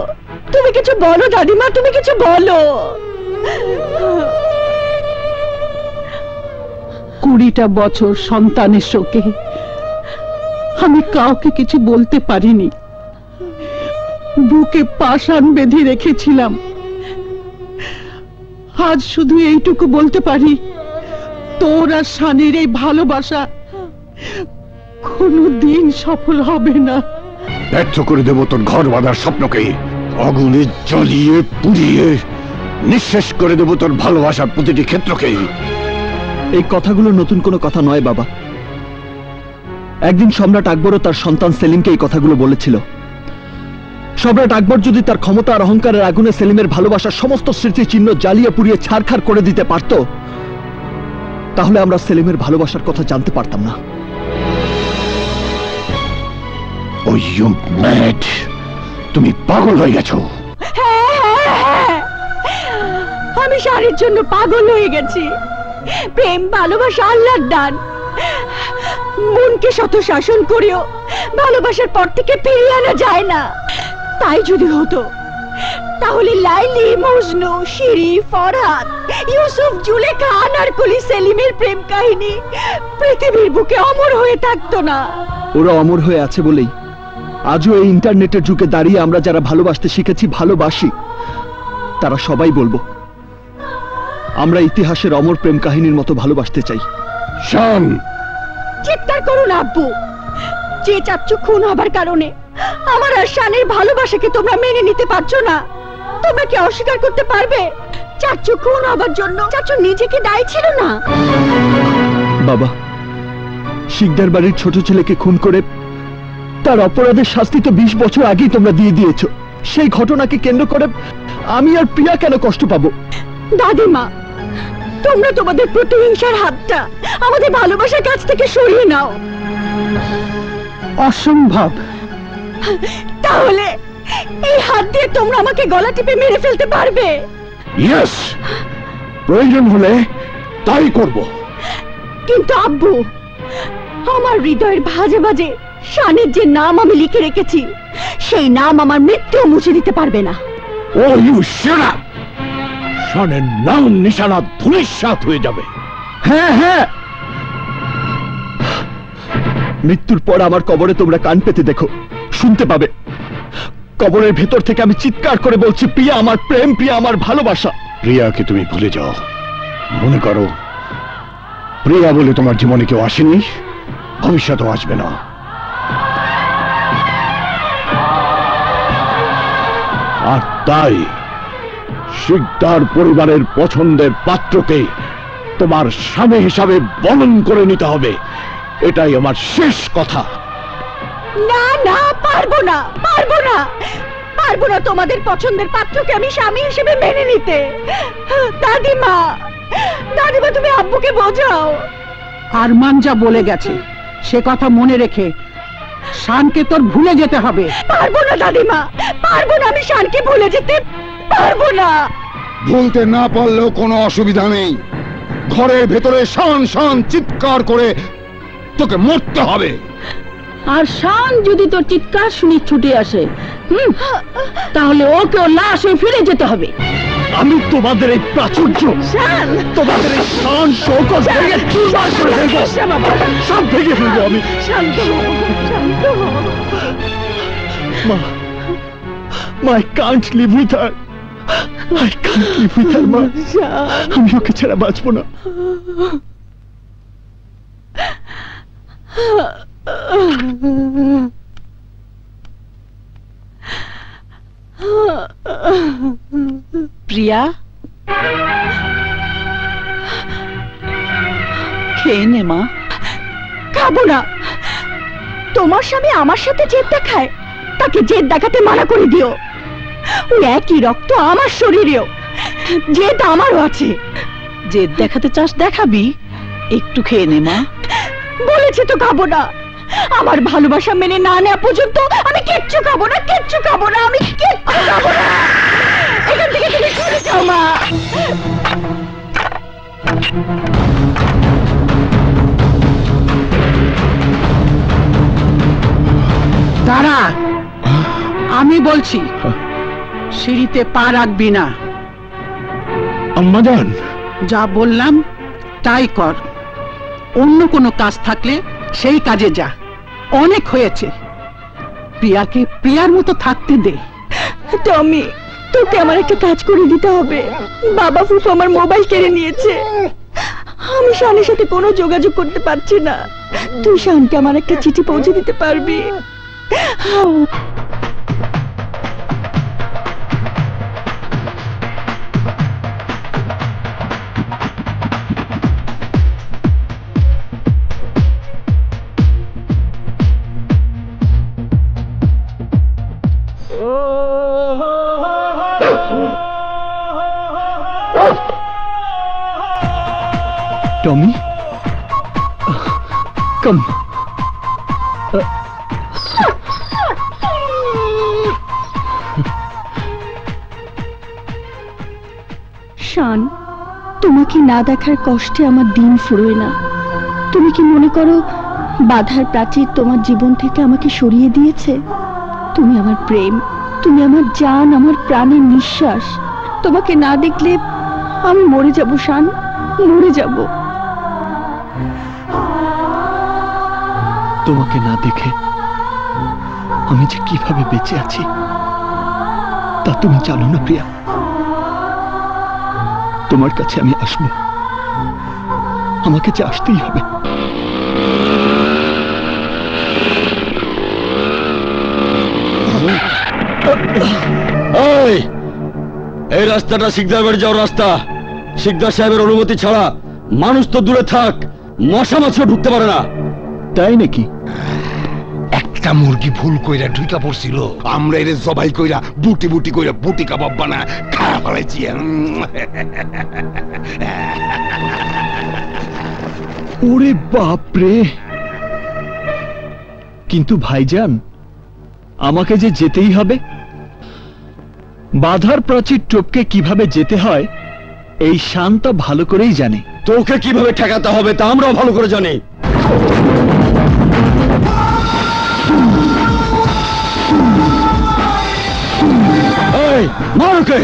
তুমি কিছু বলো দাদিমা, তুমি কিছু বলো। 20টা বছর সন্তানের শোকে আমি কাউকে কিছু বলতে পারিনি। বুকে পাষাণ বেঁধে রেখেছিলাম। আজ শুধু এইটুকু বলতে পারি, তোর আর শানের এই ভালোবাসা কোনোদিন সফল হবে না। ব্যর্থ করে দেব তোর ঘর বাঁধার স্বপ্নকে, আগুনে জ্বলিয়ে পুড়িয়ে নিঃশেষ করে দেব তোর ভালোবাসার প্রতিটি ক্ষেত্রকে। এই কথাগুলো নতুন কোনো কথা নয় বাবা। একদিন সম্রাট আকবরও তার সন্তান সেলিমকে এই কথাগুলো বলেছিল। সম্রাট আকবর যদি তার ক্ষমতা আর অহংকারের আগুনে সেলিমের ভালোবাসার সমস্ত স্মৃতিচিহ্ন জ্বালিয়ে পুড়িয়ে ছারখার করে দিতে পারত, তাহলে আমরা সেলিমের ভালোবাসার কথা জানতে পারতাম না। তুমি পাগল হয়ে গেছো। আমি শানের জন্য পাগল হয়ে গেছি। প্রেম ভালোবাসা আল্লাহর দান। মনকে শত শাসন করেও ভালোবাসার পর থেকে ফিরিয়ে আনা যায় না। তাই যদি হতো, তাহলে লাইলি, মজনু, শিরি, ফরহাদ, ইউসুফ, জুলেখা, আনারকলি, সেলিমের প্রেম কাহিনী পৃথিবীর বুকে অমর হয়ে থাকতো না। ওরা অমর হয়ে আছে বলেই আজও এই ইন্টারনেটের যুগে দাঁড়িয়ে আমরা যারা ভালোবাসতে শিখেছি, ভালোবাসি, তারা সবাই বলবো আমরা ইতিহাসের অমর প্রেম কাহিনীর মতো ভালোবাসতে চাই। শান, চিৎকার করুন আব্বু। যে চাচ্চু খুন হবার কারণে আমার আর শানের ভালোবাসাকে তোমরা মেনে নিতে পারছো না, তোমরা কি অস্বীকার করতে পারবে চাচ্চু খুন হবার জন্য চাচ্চু নিজেকে দায়ী ছিল না? বাবা, শিকদার বাড়ির ছোট ছেলেকে খুন করে তার অপরাধের শাস্তি তো 20 বছর আগেই তোমরা দিয়ে দিয়েছো। সেই ঘটনাকে কেন্দ্র করে আমি আর প্রিয়া কেন কষ্ট পাবো? দাদিমা, তোমরা তোমাদের প্রতিহিংসার হাতটা আমাদের ভালোবাসার কাছ থেকে সরিয়ে নাও। অসম্ভব। তাহলে এই হাত দিয়ে তোমরা আমাকে গলা টিপে মেরে ফেলতে পারবে? ইয়েস, প্রয়োজন হলে তাই করব। কিন্তু আব্বু, আমার হৃদয়ের ভাজে ভাজে শানের যে নাম আমি লিখে রেখেছি, সেই নাম আমার মৃত্যুও মুছে দিতে পারবে না। ও ইউ শাট আপ! শানের নাম নিশানা ধূলিসাৎ হয়ে যাবে। হ্যাঁ হ্যাঁ, মৃত্যুর পর আমার কবরে তোমরা কান পেতে দেখো, শুনতে পাবে। কবরের ভেতর থেকে আমি চিৎকার করে বলছি, প্রিয়া আমার প্রেম, প্রিয়া আমার ভালোবাসা। প্রিয়াকে তুমি ভুলে যাও। মনে করো প্রিয়া বলে তোমার জীবনে কেউ আসেনি, ভবিষ্যতেও আসবে না। আর তাই শিকদার পরিবারের পছন্দের পাত্রকে তোমার স্বামী হিসাবে বরণ করে নিতে হবে। এটাই আমার শেষ কথা। না না, পারবো না, পারবো না, পারবো না তোমাদের পছন্দের পাত্রকে আমি স্বামী হিসেবে মেনে নিতে। দাদিমা, দাদিমা, তুমি আব্বুকে বোঝাও। আরমান যা বলে গেছে সে কথা মনে রেখে শানকে তোর ভুলে যেতে হবে। পারবো না দাদিমা, পারবো না, আমি শানকে ভুলে যেতে পারবো না। ভুলতে না পারলেও কোনো অসুবিধা নেই, ঘরের ভেতরে শান শান চিৎকার করে তোকে মরতে হবে। আর শান যদি তোর চিৎকার শুনি ছুটে আসে, তাহলে ওকে ওর লাশ হয়ে ফিরে যেতে হবে। আমি তোমাদের এই প্রাচুর্য, তোমাদের এই শান শৌকত ভেঙে চুরমার করে ফেলবো, সব ভেঙে ফেলবো আমি। শান্ত হও, শান্ত হও। মা, I can't live with her. I can't live with her, মা। আমি ওকে ছাড়া বাঁচবো না। প্রিয়া, খেয়ে নে মা। খাবো না। তোমার স্বামী আমার সাথে জেদ দেখায়, তাকে জেদ দেখাতে মানা করে দিও। ওই একই রক্ত আমার শরীরেও, জেদ আমারও আছে। জেদ দেখাতে চাস দেখাবি, একটু খেয়ে নে মা। বলেছি তো খাবো না। আমার ভালোবাসা মেনে না নেওয়া পর্যন্ত আমি কিচ্ছু খাবো না, কিচ্ছু খাবো না, আমি কিচ্ছু খাবো না। এখান থেকে তুমি চলে যাও মা। দাঁড়া, আমি বলছি সিঁড়িতে পা রাখবি না। আম্মাজান, যা বললাম তাই কর। অন্য কোনো কাজ থাকলে সেই কাজে যা, অনেক হয়েছে। প্রিয়াকে প্রিয়ার মতো থাকতে দে। টমি, তোকে আমার একটা কাজ করে দিতে হবে। বাবা ফুফু আমার মোবাইল কেড়ে নিয়েছে, আমি শানের সাথে কোনো যোগাযোগ করতে পারছি না। তুই শানকে আমার একটা চিঠি পৌঁছে দিতে পারবি? Tommy, come. শান, তোমাকে না দেখার কষ্টে আমার দিন ফুরোয় না। তুমি কি মনে করো বাধার প্রাচীর তোমার জীবন থেকে আমাকে সরিয়ে দিয়েছে? তুমি আমার প্রেম, তুমি আমার জান, আমার প্রাণের নিঃশ্বাস। তোমাকে না দেখলে আমি মরে যাব শান, মরে যাব। তোমাকে না দেখে আমি যে কিভাবে বেঁচে আছি তা তুমি জানো না প্রিয়া। তোমার কাছে আমি আসবো, আমাকে যে আসতেই হবে। এই রাস্তাটা শিকদার বাড়ি যাওয়ার রাস্তা। শিকদার সাহেবের অনুমতি ছাড়া মানুষ তো দূরে থাক, মশা মাছিও ঢুকতে পারে না। তাই নাকি? একটা মুরগি ভুল কইরা ঢুকা পড়ছিল, আমরা এর জবাই কইরা বুটি বুটি কইরা বুটি কাবাব বানা খাওয়া ফেলাইছি। ওরে বাপরে! কিন্তু ভাইজান, আমাকে যে যেতেই হবে। বাধার প্রাচীর টপকে কিভাবে যেতে হয় এই শান্ত ভালো করেই জানে। তোকে কিভাবে ঠেকাতে হবে তা আমরাও ভালো করে জানি। এই মার ওকে!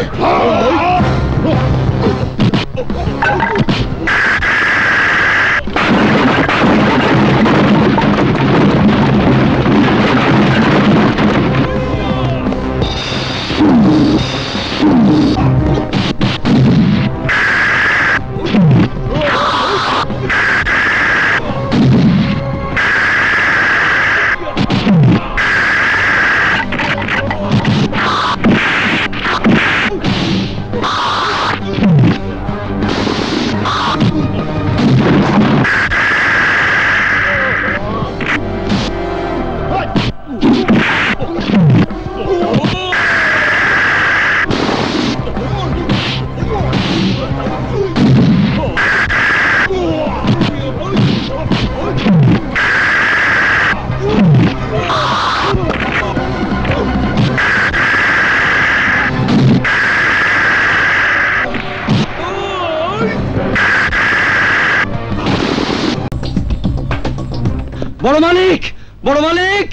বড় মালিক, বড় মালিক,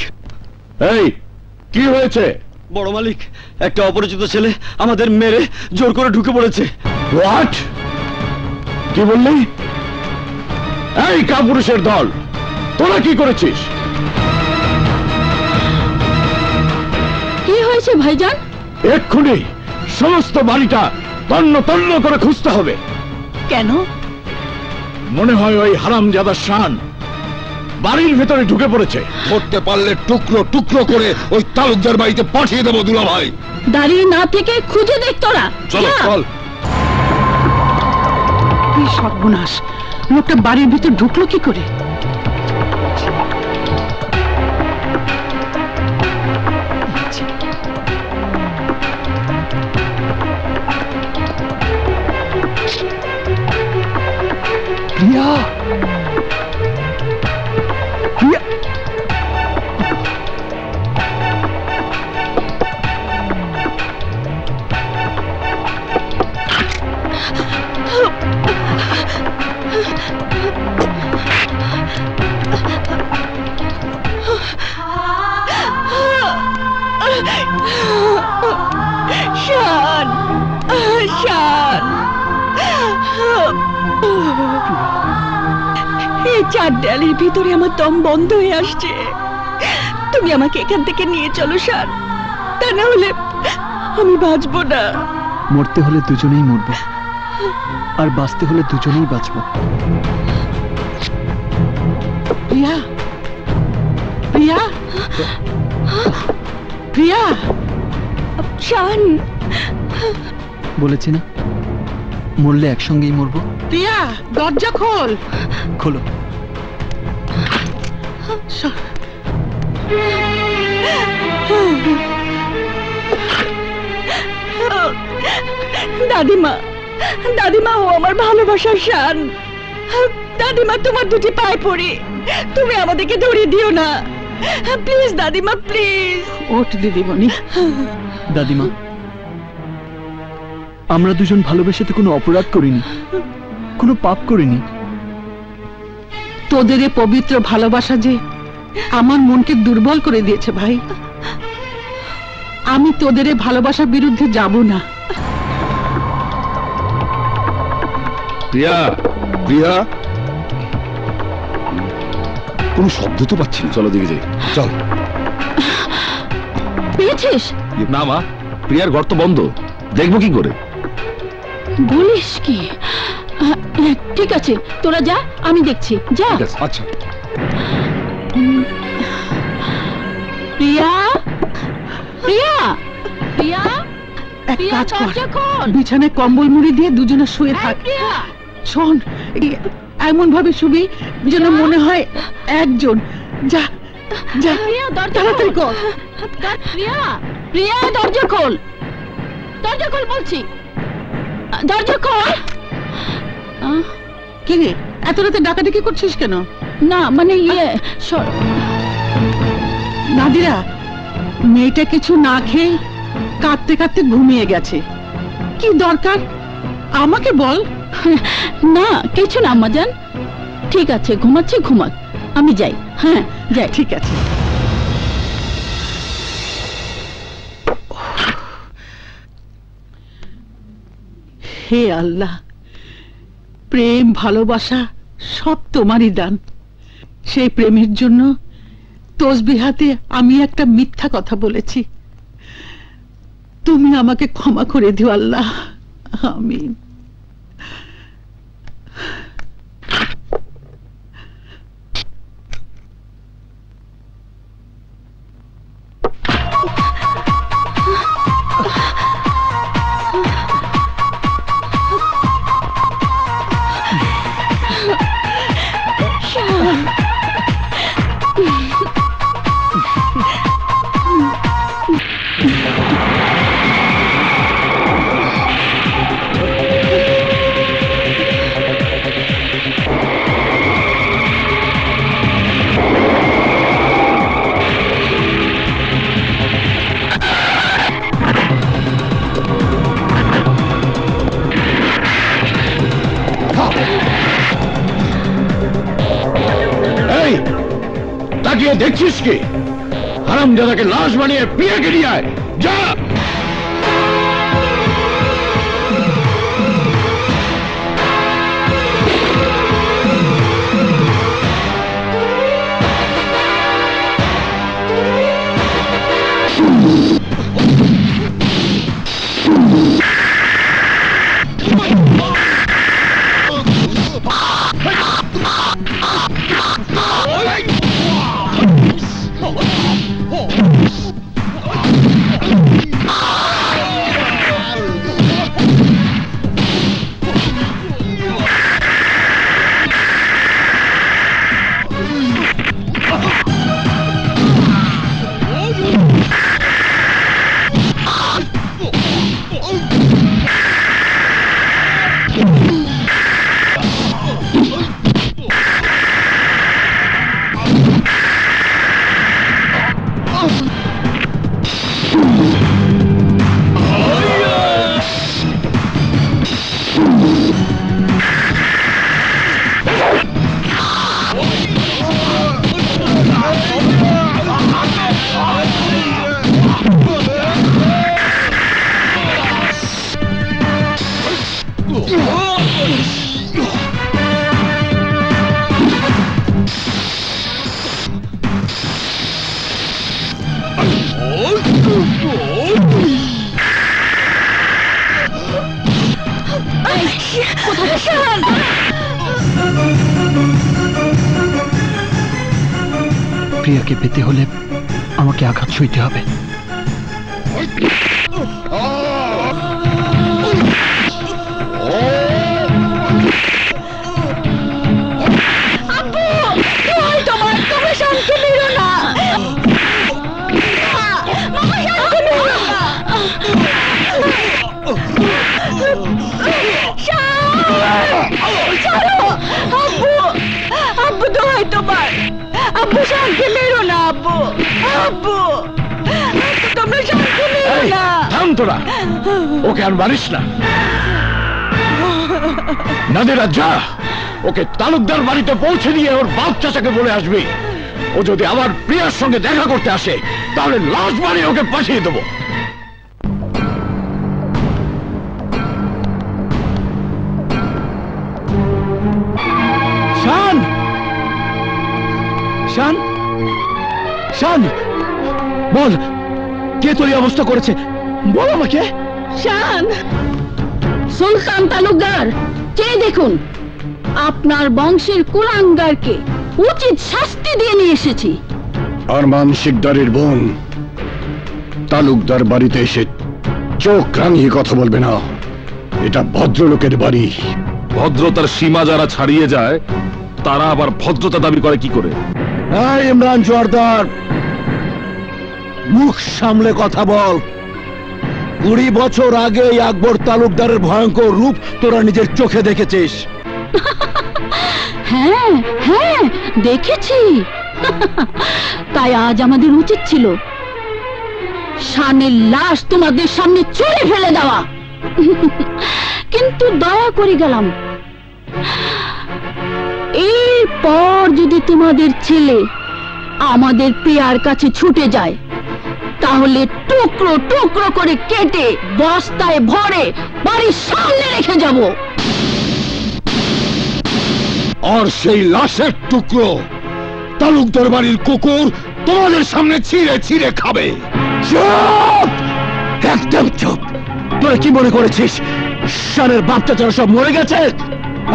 এই কি হয়েছে? বড় মালিক, একটা অপরিচিত ছেলে আমাদের মেরে জোর করে ঢুকে পড়েছে। হোয়াট? কি বললি? এই কাপুরুষের দল, তোরা কি করেছিস? কি হয়েছে ভাইজান? এক্ষুনি সমস্ত বাড়িটা তন্ন তন্ন করে খুঁজতে হবে। কেন? মনে হয় ওই হারামজাদা শান বাড়ির ভেতরে ঢুকে পড়েছে। ধরতে পারলে টুকরো টুকরো করে ওই তালুকদার বাড়িতে পাঠিয়ে দেবো দুলা ভাই। দাঁড়িয়ে না থেকে খুঁজে দেখ তোরা। চলো চল। কি সর্বনাশ, লোকটা বাড়ির ভিতর ঢুকলো কি করে? প্রিয়া, প্রিয়া, শান, শান, এই চার দেয়ালের ভিতরে আমার দম বন্ধ হয়ে আসছে। তুমি আমাকে এখান থেকে নিয়ে চলো শান, তা না হলে আমি বাঁচবো না। মরতে হলে দুজনেই মরবো, আর বাঁচতে হলে দুজনেই বাঁচবো। প্রিয়া, প্রিয়া, প্রিয়া, শান, বলেছি না মরলে একসঙ্গেই মরবো। প্রিয়া, দরজা খোল। খোলো। দাদিমা, দাদিমা, ও আমার ভালোবাসার শান। দাদিমা, তোমার দুটি পায়ে পড়ি, তুমি আমাদেরকে ধরিয়ে দিও না প্লিজ দাদিমা, প্লিজ। ওঠ দিদিমণি। দাদিমা, আমরা দুজন ভালোবেসে তো কোনো অপরাধ করিনি, কোনো পাপ করিনি। তোদের এ পবিত্র ভালোবাসা যে আমার মনকে দুর্বল করে দিয়েছে ভাই। আমি তোদের এ ভালোবাসার বিরুদ্ধে যাব না। প্রিয়া, প্রিয়া, কোনো শব্দ তো পাচ্ছি না। চলো দিকে যাই, চল। পেয়েছিস? না মা, প্রিয়ার ঘর তো বন্ধ, দেখবো কি করে? বলিস কি? ঠিক আছে, তোরা যা, আমি দেখছি, যা। আচ্ছা। প্রিয়া, প্রিয়া, প্রিয়া, এক প্রিয়া, কাজ কর, দরজা খোল। বিছানায় কম্বল মুড়ি দিয়ে দুজনে শুয়ে এই থাক। প্রিয়া, শোন, এমন ভাবে শুবি যেন মনে হয় একজন। যা যা, প্রিয়া, দরজা তাড়াতাড়ি খোল। কর। প্রিয়া, প্রিয়া, দরজা খোল, দরজা খোল বলছি, দরজা খোল। কি রে, এত রাতে ডাকাডাকি করছিস কেন? না মানে ইয়ে, নাদিরা, মেয়েটা কিছু না খেয়ে কাঁদতে কাঁদতে ঘুমিয়ে গেছে। কি দরকার আমাকে বল। না কিছু না আম্মাজান, ঠিক আছে, ঘুমাচ্ছে ঘুমাক, আমি যাই। হ্যাঁ যাই। ঠিক আছে। হে আল্লাহ, প্রেম ভালোবাসা সব তোমারই দান। সেই প্রেমের জন্য তসবিহাতে আমি একটা মিথ্যা কথা বলেছি, তুমি আমাকে ক্ষমা করে দিও আল্লাহ, আমিন। গিয়ে দেখছিস কি? হারামজাদাকে লাশ বানিয়ে প্রিয়াকে নিয়ে আয়, যা। প্রিয়াকে পেতে হলে আমাকে আঘাত সইতে হবে। আব্বু শান্তি মেরো না, আব্বু আব্বু তোমরা শান্তি মেরো না। থাম তোরা, ওকে আর মারিস না। নাদিরা যা, ওকে তালুকদার বাড়িতে পৌঁছে দিয়ে ওর বাপ চাচাকে বলে আসবি, ও যদি আবার প্রিয়ার সঙ্গে দেখা করতে আসে তাহলে লাশ বানিয়ে ওকে পাঠিয়ে দেবো। শান, শান, শান, বল কে তোর এই অবস্থা করেছে? বল আমাকে। শান, সুলতান তালুকদার, চেয়ে দেখুন, আপনার বংশের কুলাঙ্গারকে উচিত শাস্তি দিয়ে নিয়ে এসেছি। আরমান শিকদারের বোন তালুকদার বাড়িতে এসে চোখ রাঙিয়ে কথা বলবে না। এটা ভদ্রলোকের বাড়ি। ভদ্রতার সীমা যারা ছাড়িয়ে যায় তারা আবার ভদ্রতা দাবি করে কি করে? এই ইমরান জোয়ারদার, মুখ সামলে কথা বল। 20 বছর আগে আকবর তালুকদারের ভয়ঙ্কর রূপ তোরা নিজের চোখে দেখেছিস। হ্যাঁ হ্যাঁ দেখেছি। তাই আজ আমাদের উচিত ছিল শানের লাশ তোমাদের সামনে ছুঁড়ে ফেলে দেওয়া, কিন্তু দয়া করে গেলাম। এরপর যদি তোমাদের ছেলে আমাদের প্রিয়ার কাছে ছুটে যায় তাহলে টুকরো টুকরো করে কেটে বস্তায় ভরে বাড়ির সামনে রেখে যাব। আর সেই লাশের টুকরো তালুকদার বাড়ির কুকুর তোমাদের সামনে ছিঁড়ে ছিঁড়ে খাবে। চুপ, একদম চুপ। তোরা কি মনে করেছিস শানের বাচ্চা যারা সব মরে গেছে?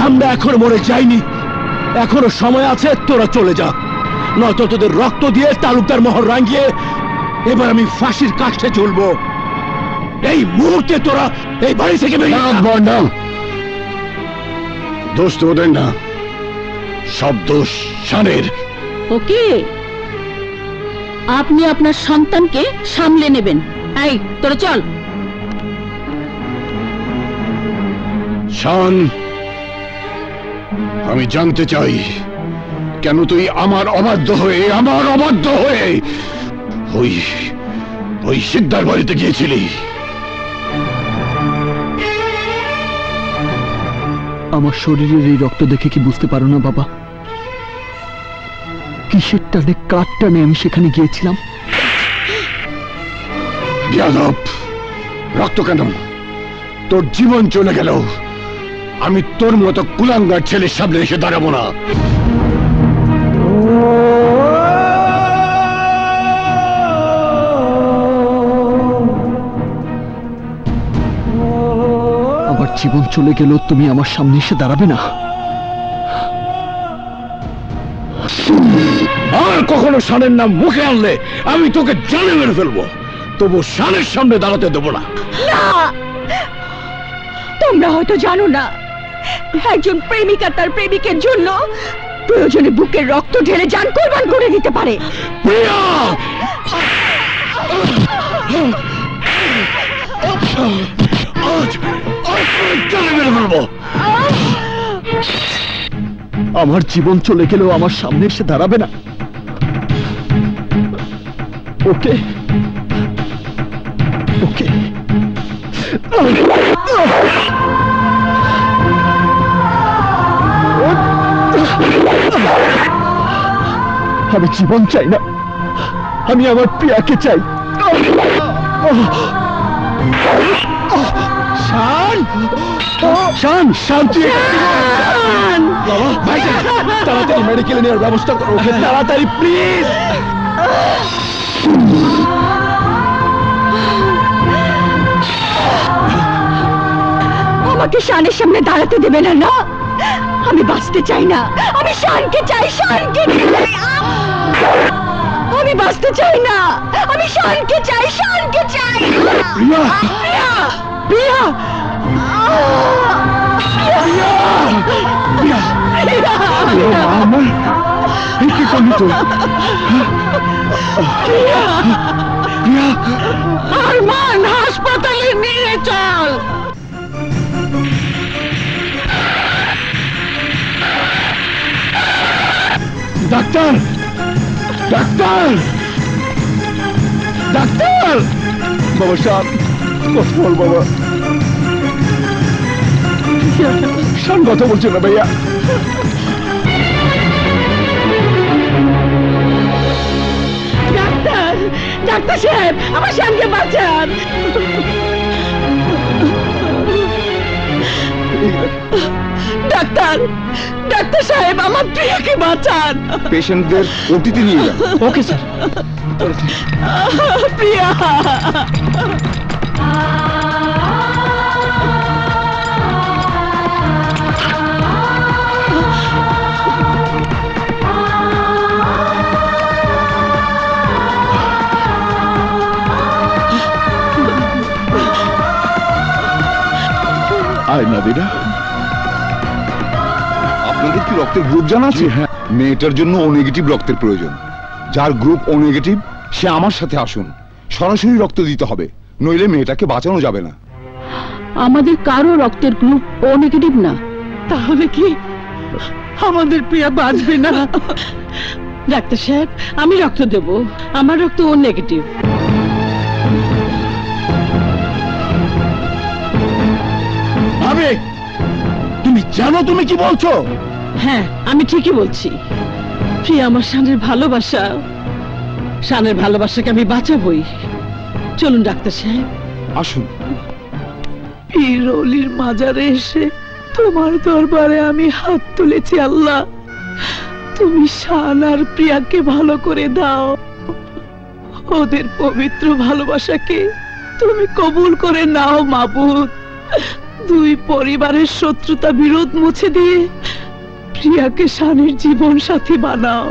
আমরা এখনো মরে যাইনি, এখনো সময় আছে। তোরা চলে যা, নয়তো তোদের রক্ত দিয়ে তালুকদার মোহর রাঙিয়ে এবার আমি ফাঁসির কাষ্ঠে ঝুলবো। এই মুহূর্তে তোরা এই বাড়ি থেকে বেরিয়ে যা। দোষ তো ওদের না, সব দোষ শানের। ওকে, আপনি আপনার সন্তানকে সামলে নেবেন। এই তোরা চল। শান, আমি জানতে চাই কেন তুই আমার অবাধ্য হয়ে ওই শিকদার বাড়িতে গিয়েছিলি? আমার শরীরের এই রক্ত দেখে কি বুঝতে পারো না বাবা? কি কিসের টানে কার টানে আমি সেখানে গিয়েছিলাম? যাদব, রক্ত কেন? তোর জীবন চলে গেল, আমি তোর মতো কুলাঙ্গার ছেলের সামনে এসে দাঁড়াবো না। আমার জীবন চলে গেল, তুমি আমার সামনে এসে দাঁড়াবে না? আর কখনো শানের নাম মুখে আনলে আমি তোকে জানে মেরে ফেলবো, তবু শানের সামনে দাঁড়াতে দেবো না। না, তোমরা হয়তো জানো না, একজন প্রেমিকা তার প্রেমিকের জন্য প্রয়োজনে বুকের রক্ত ঢেলে জান কোরবান করে দিতে পারে। প্রিয়া! জানে মেরে ফেলবো। আমার জীবন চলে গেলেও আমার সামনে এসে দাঁড়াবে না? ওকে ওকে। আমি জীবন চাই না, আমি আমার প্রিয়াকে চাই। শান, শান, শান্তি, তাড়াতাড়ি মেডিকেলে নেওয়ার ব্যবস্থা করো, ওকে তাড়াতাড়ি প্লিজ। আমাকে শানের সামনে দাঁড়াতে দেবে না? না, আমি বাঁচতে চাই না, আমি শানকে চাই, শানকে চাই। আমি বাঁচতে চাই না, আমি শানকে চাই, শানকে চাই। প্রিয়া! প্রিয়া! প্রিয়া! আমার কি করলি তুই? আরমান, হাসপাতালে নিয়ে চল। Doctor, doctor, doctor! বাবা শান, কথা বল বাবা। শান কথা বলছে না ভাইয়া। ডাক্তার, ডাক্তার সাহেব, আমার শানকে বাঁচান। ডাক্তার, ডাক্তার সাহেব, আমার প্রিয়াকে বাঁচান। পেশেন্টদের ওটিতে নিয়ে যান। Okay sir. প্রিয়া! আয় নাদিরা। আপনাদের কি রক্তের গ্রুপ জানা আছে? হ্যাঁ। মেয়েটার জন্য ও নেগেটিভ রক্তের প্রয়োজন। যার গ্রুপ ও নেগেটিভ সে আমার সাথে আসুন, সরাসরি রক্ত দিতে হবে, নইলে মেয়েটাকে বাঁচানো যাবে না। আমাদের কারো রক্তের গ্রুপ ও নেগেটিভ না। তাহলে কি আমাদের প্রিয়া বাঁচবে না? ডাক্তার সাহেব, আমি রক্ত দেব, আমার রক্ত ও নেগেটিভ। আবে, তুমি জানো তুমি কি বলছো? হ্যাঁ, আমি ঠিকই বলছি। প্রিয়া আমার শানের ভালোবাসা, শানের ভালোবাসাকে আমি বাঁচাবই। চলুন ডাক্তার সাহেব। আসুন। পীর অলির মাজারে এসে তোমার দরবারে আমি হাত তুলেছি। আল্লাহ, তুমি শান আর প্রিয়াকে ভালো করে দাও। ওদের পবিত্র ভালোবাসাকে তুমি কবুল করে নাও মাবুদ। দুই পরিবারের শত্রুতা বিরোধ মুছে দিয়ে প্রিয়াকে শানের জীবন সাথী বানাও।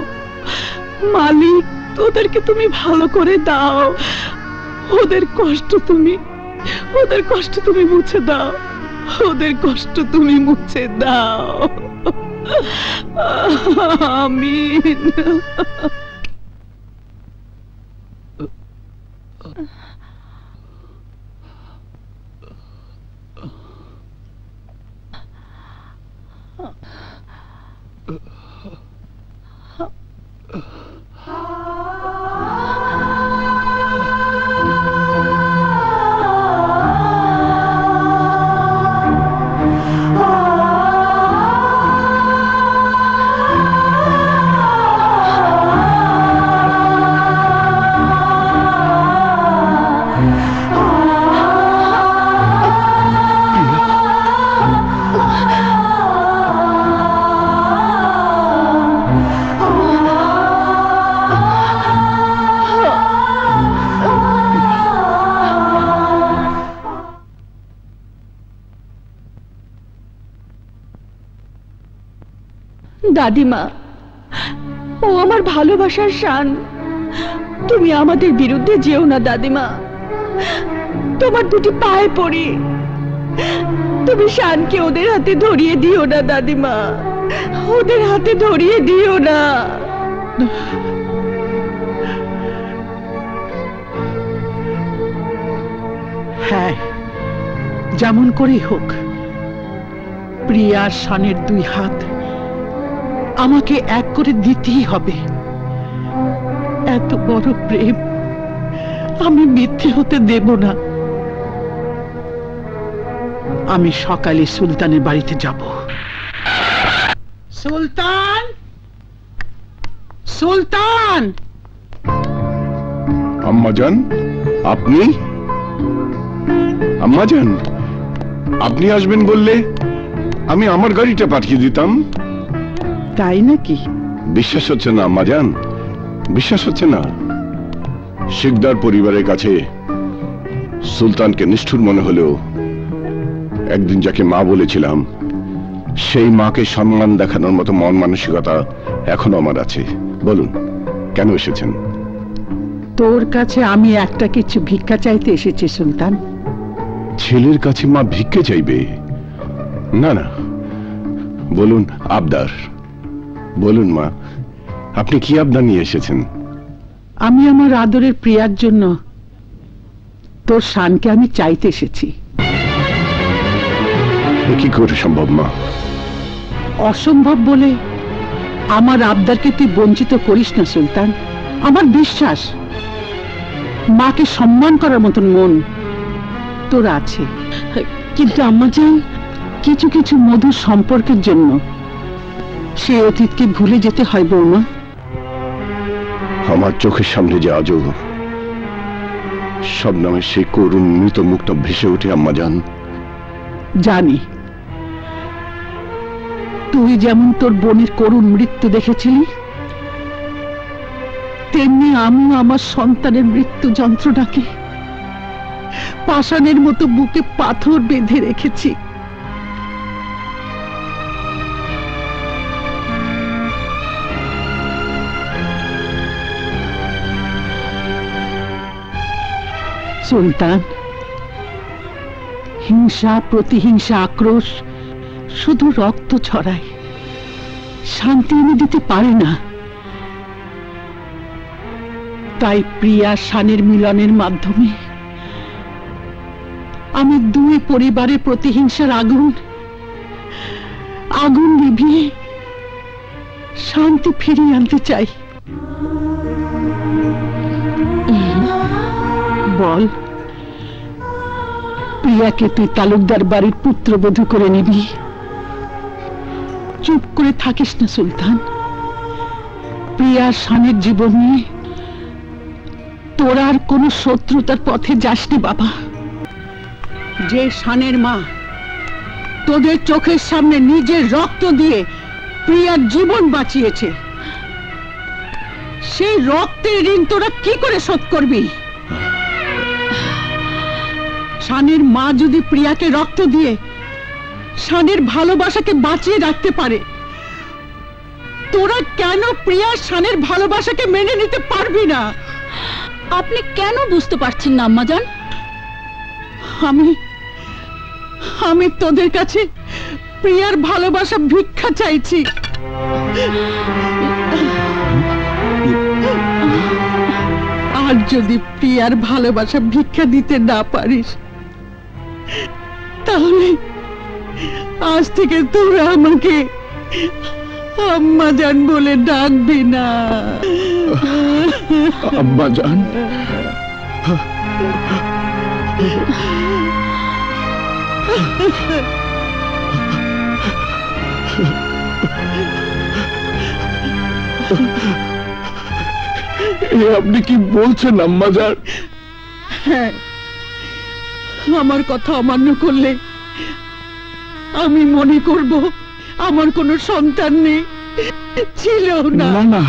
মালিক, ওদেরকে তুমি ভালো করে দাও। ওদের কষ্ট তুমি মুছে দাও। ওদের কষ্ট তুমি মুছে দাও। আমিন। দাদিমা, ও আমার ভালোবাসার শান। তুমি আমাদের বিরুদ্ধে যেও না দাদিমা, তোমার দুটি পায়ে পড়ি। তুমি শানকে ওদের হাতে ধরিয়ে দিও না দাদিমা, ওদের হাতে ধরিয়ে দিও না। হ্যাঁ, যেমন করেই হোক প্রিয়ার শানের দুই হাত আমাকে এক করে দিতেই হবে। এত বড় প্রেম আমি মিথ্যে হতে দেব না। আমি সকালে সুলতানের বাড়িতে যাব। সুলতান, সুলতান! আম্মাজান, আপনি? আম্মাজান, আপনি আসবেন বললে আমি আমার গাড়িটা পাঠিয়ে দিতাম। তাই নাকি? বিশ্বাস হচ্ছে না আম্মাজান, বিশ্বাস হচ্ছে না। শিকদার পরিবারের কাছে সুলতানকে নিষ্ঠুর মনে হলেও একদিন যাকে মা বলেছিলাম সেই মাকে সম্মান দেখানোর মতো মন মানসিকতা এখনো আমার আছে। বলুন কেন এসেছেন? তোর কাছে আমি একটা কিছু ভিক্ষা চাইতে এসেছি সুলতান। ছেলের কাছে মা ভিক্ষে চাইবে? না না, বলুন আবদার। বলুন মা, আপনি কি আবদার নিয়ে এসেছেন? আমি আমার আদরের প্রিয়ার জন্য তোর শানকে আমি চাইতে এসেছি। কি করে সম্ভব মা? অসম্ভব বলে আমার আবদারকে তুই বঞ্চিত করিস না সুলতান। আমার বিশ্বাস মাকে সম্মান করার মতন মন তোর আছে, কিন্তু আম্মাজান কিছু কিছু মধুর সম্পর্কের জন্য সে অতীতকে ভুলে যেতে হয় বৌমা। আমার চোখের সামনে যে আজও সব নামে সেই করুণ মৃত মুখটা ভেসে ওঠে আম্মাজান। জানি তুই যেমন তোর বোনের করুণ মৃত্যু দেখেছিলি, তেমনি আমি আমার সন্তানের মৃত্যু যন্ত্রণাকে পাষাণের মতো বুকে পাথর বেঁধে রেখেছি। সুলতান, হিংসা, প্রতিহিংসা, আক্রোশ শুধু রক্ত ছড়ায়, শান্তি এনে দিতে পারে না। তাই প্রিয়া শানের মিলনের মাধ্যমে আমি দুই পরিবারের প্রতিহিংসার আগুন নিভিয়ে শান্তি ফিরিয়ে আনতে চাই। বল, প্রিয়াকে তুই তালুকদার বাড়ির পুত্রবধূ করে নিবি? চুপ করে থাকিস না সুলতান। প্রিয়ার শানের জীবন নিয়ে তোর আর কোন শত্রুতার পথে যাসনি বাবা। যে শানের মা তোদের চোখের সামনে নিজের রক্ত দিয়ে প্রিয়ার জীবন বাঁচিয়েছে, সেই রক্তের ঋণ তোরা কি করে শোধ করবি? শানের মা যদি প্রিয়াকে রক্ত দিয়ে শানের ভালোবাসাকে বাঁচিয়ে রাখতে পারে, তোরা কেন প্রিয়া শানের ভালোবাসাকে মেনে নিতে পারবি না? আপনি কেন বুঝতে পারছেন না আম্মাজান? আমি তোদের কাছে প্রিয়ার ভালোবাসা ভিক্ষা চাইছি। আর যদি প্রিয়ার ভালোবাসা ভিক্ষা দিতে না পারিস, তাহলে আজ থেকে তোরা আমাকে আম্মাজান বলে ডাকবি না। আম্মাজান, আপনি কি বলছেন আম্মাজান? হ্যাঁ, আমার কথা অমান্য করলে আমি মনে করব আমার কোনো সন্তান নেই, ছিল না। না না,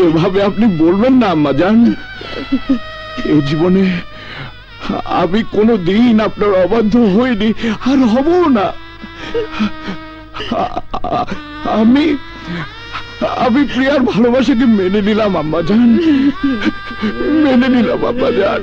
এভাবে আপনি বলবেন না আম্মাজান। এই জীবনে আমি কোনোদিন আপনার অবাধ্য হইনি, আর হবও না। আমি আমি প্রিয়ার ভালোবাসাকে মেনে নিলাম আম্মাজান, মেনে নিলাম আম্মাজান।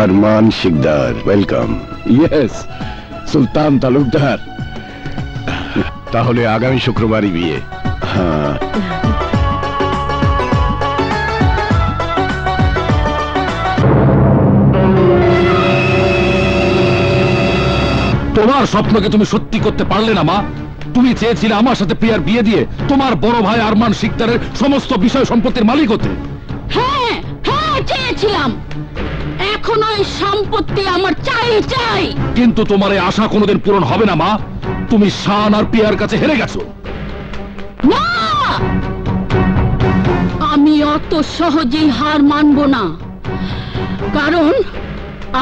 আরমান শিকদার, ওয়েলকাম। ইয়েস, সুলতান তালুকদার। তাহলে আগামী শুক্রবারই বিয়ে? হ্যাঁ। তোমার স্বপ্নকে তুমি সত্যি করতে পারলে না মা। তুমি চেয়েছিলে আমার সাথে প্রিয়ার বিয়ে দিয়ে তোমার বড় ভাই আরমান শিকদারের সমস্ত বিষয় সম্পত্তির মালিক হতে। হ্যাঁ হ্যাঁ চেয়েছিলাম, এখন ওই সম্পত্তি আমার চাই চাই। কিন্তু তোমার এই আশা কোনোদিন পূরণ হবে না মা। তুমি শান আর প্রিয়ার কাছে হেরে গেছো। না, আমি অত সহজেই হার মানব না, কারণ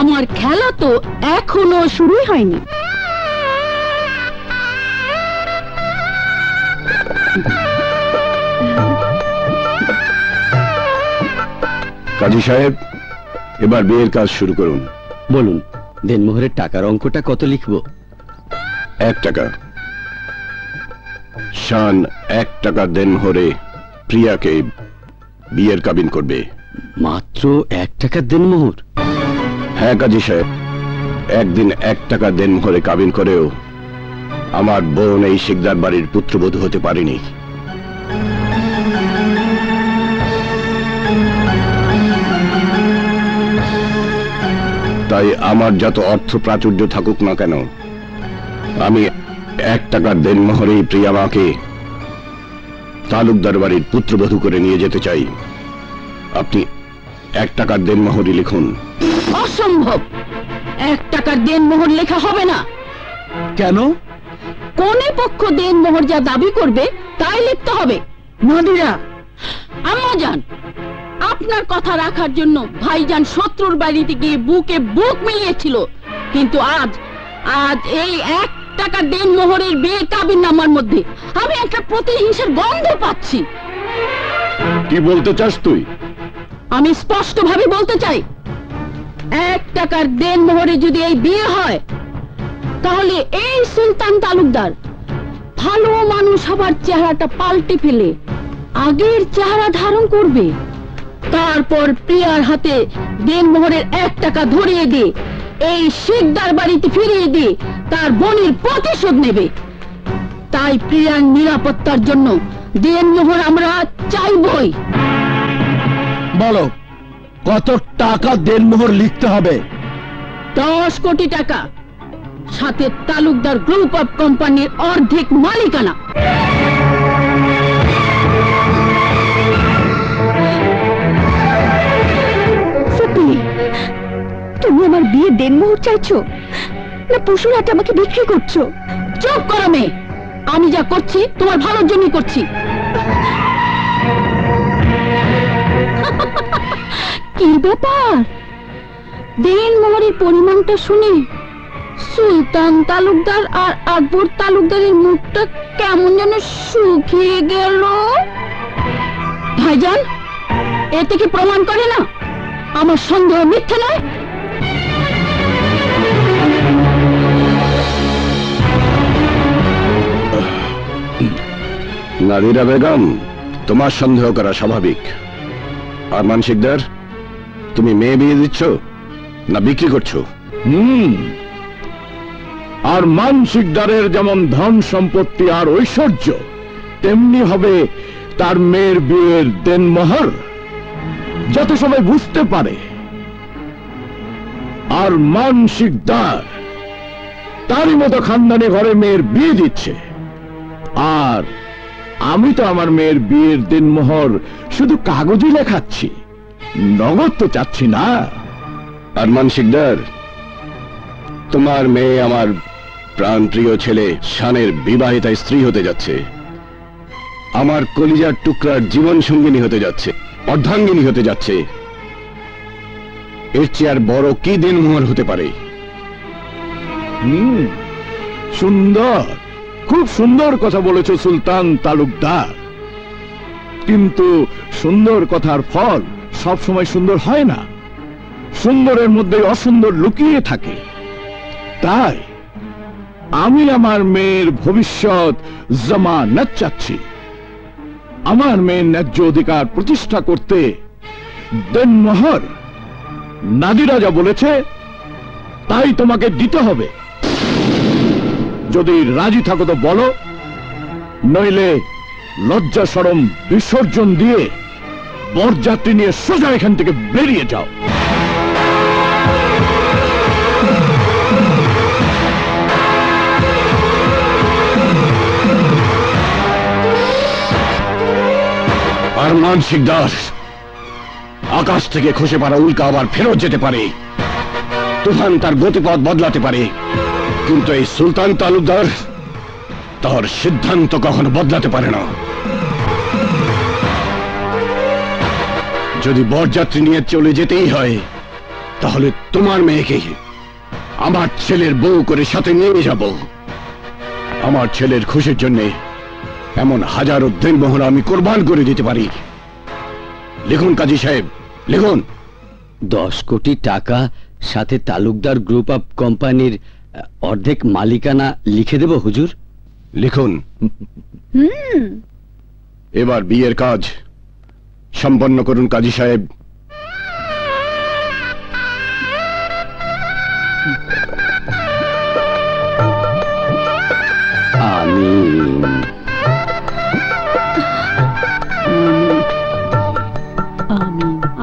আমার খেলা তো এখনো শুরুই হয়নি। কাজী সাহেব, এবার বিয়ের কাজ শুরু করুন। বলুন, দেনমোহরের টাকার অঙ্কটা কত লিখবো? 1 টাকা। শান 1 টাকা দেনমোহরে প্রিয়াকে বিয়ের কাবিন করবে। মাত্র 1 টাকার দেনমোহর? হ্যাঁ কাজী সাহেব, একদিন 1 টাকা দেনমোহরে কাবিন করেও আমার বোন এই শিকদার বাড়ির পুত্রবধূ হতে পারেনি। তাই আমার যত অর্থ প্রাচুর্য থাকুক না কেন, আমি 1 টাকার দেনমোহরেই প্রিয়া মাকে তালুকদার বাড়ির পুত্রবধূ করে নিয়ে যেতে চাই। আপনি 1 টাকার দেনমোহরই লিখুন। অসম্ভব, 1 টাকার দেনমোহর লেখা হবে না। কেন? কোনে পক্ষ দেনমোহর যা দাবি করবে তাই লিখতে হবে। নদীরা, আম্মাজান, আপনার কথা রাখার জন্য ভাইজান শত্রুর বাড়িতে গিয়ে বুকে বুক মিলিয়েছিল, কিন্তু আজ এই 1 টাকা দেনমোহরের বিয়ে কাবিননামার মধ্যে আমি একটা প্রতিহিংসার গন্ধ পাচ্ছি। কি বলতে চাস তুই? আমি স্পষ্ট ভাবে বলতে চাই, 1 টাকার দেনমোহরে যদি এই বিয়ে হয়, তাহলে এই সুলতান তালুকদার ভালো মানুষ হবার চেহারাটা পাল্টে ফেলে আগের চেহারা ধারণ করবে। তারপর প্রিয়ার হাতে দেনমোহরের 1 টাকা ধরিয়ে দিয়ে এই শিকদার বাড়িতে ফিরিয়ে দিয়ে তার বোনের প্রতিশোধ নেবে। তাই প্রিয়ার নিরাপত্তার জন্য দেনমোহর আমরা চাইবই। বলো, কত টাকা দেনমোহর লিখতে হবে? 10 কোটি টাকা, সাথে তালুকদার গ্রুপ অফ কোম্পানির অর্ধেক মালিকানা। তুমি আমার বিয়ে দেনমোহর চাইছো না পশুর হাটে আমাকে বিক্রি করছো? চুপ করো মেয়ে, আমি যা করছি তোমার ভালোর জন্যই করছি। কি ব্যাপার, দেনমোহরের পরিমাণটা শুনে সুলতান তালুকদার আর আকবর তালুকদারের মুখটা কেমন যেন শুকিয়ে গেল। ভাইজান, এতে কি প্রমাণ করে না আমার সন্দেহ মিথ্যে নয়? নাদিরা বেগম, তোমার সন্দেহ করা স্বাভাবিক। আরমান শিকদার, তুমি মেয়ে বিয়ে দিচ্ছ না বিক্রি করছো? আরমান শিকদারের যেমন ধন সম্পত্তি আর ঐশ্বর্য, তেমনি হবে তার মেয়ের বিয়ের দেনমোহর, যাতে সবাই বুঝতে পারে আরমান শিকদার তারই মতো খানদানি ঘরে মেয়ের বিয়ে দিচ্ছে। আর আমি তো আমার মেয়ের বিয়ের দেনমোহর শুধু কাগজে লেখাচ্ছি, নগদ তো চাচ্ছি না। আরমান শিকদার, তোমার মেয়ে আমার প্রাণপ্রিয় ছেলে শানের বিবাহিতা স্ত্রী হতে যাচ্ছে, আমার কলিজার টুকরার জীবন সঙ্গিনী হতে যাচ্ছে, অর্ধাঙ্গিনী হতে যাচ্ছে। এর চেয়ে আর বড় কি দিনমোহর হতে পারে? সুন্দর, খুব সুন্দর কথা বলেছ সুলতান তালুকদার, কিন্তু সুন্দর কথার ফল সব সময় সুন্দর হয় না। সুন্দরের মধ্যে অসুন্দর লুকিয়ে থাকে। তাই আমি আমার মেয়ের ভবিষ্যৎ জামানত চাচ্ছি। আমার মেয়ের ন্যায্য অধিকার প্রতিষ্ঠা করতে দেনমোহর নাদিরা যা বলেছে তাই তোমাকে দিতে হবে। যদি রাজি থাকো তো বলো, নইলে লজ্জা শরম বিসর্জন দিয়ে বরযাত্রী নিয়ে সোজা এখান থেকে বেরিয়ে যাও। আরমান শিকদার, আকাশ থেকে খসে পড়া উল্কা আবার ফেরত যেতে পারে, তুফান তার গতিপথ বদলাতে পারে, কিন্তু এই সুলতান তালুকদার তার সিদ্ধান্ত কখনো বদলাতে পারে না। যদি বরযাত্রী নিয়ে চলে যেতেই হয়, তাহলে তোমার মেয়েকে আমার ছেলের বউ করে সাথে নিয়ে যাব। আমার ছেলের খুশির জন্য এমন হাজারো দিনমোহর আমি কোরবান করে দিতে পারি। লিখুন কাজী সাহেব, লিখুন। 10 কোটি টাকা সাথে তালুকদার গ্রুপ অফ কোম্পানির অর্ধেক মালিকানা লিখে দেব হুজুর। লিখুন। এবার বিয়ের কাজ সম্পন্ন করুন কাজী সাহেব।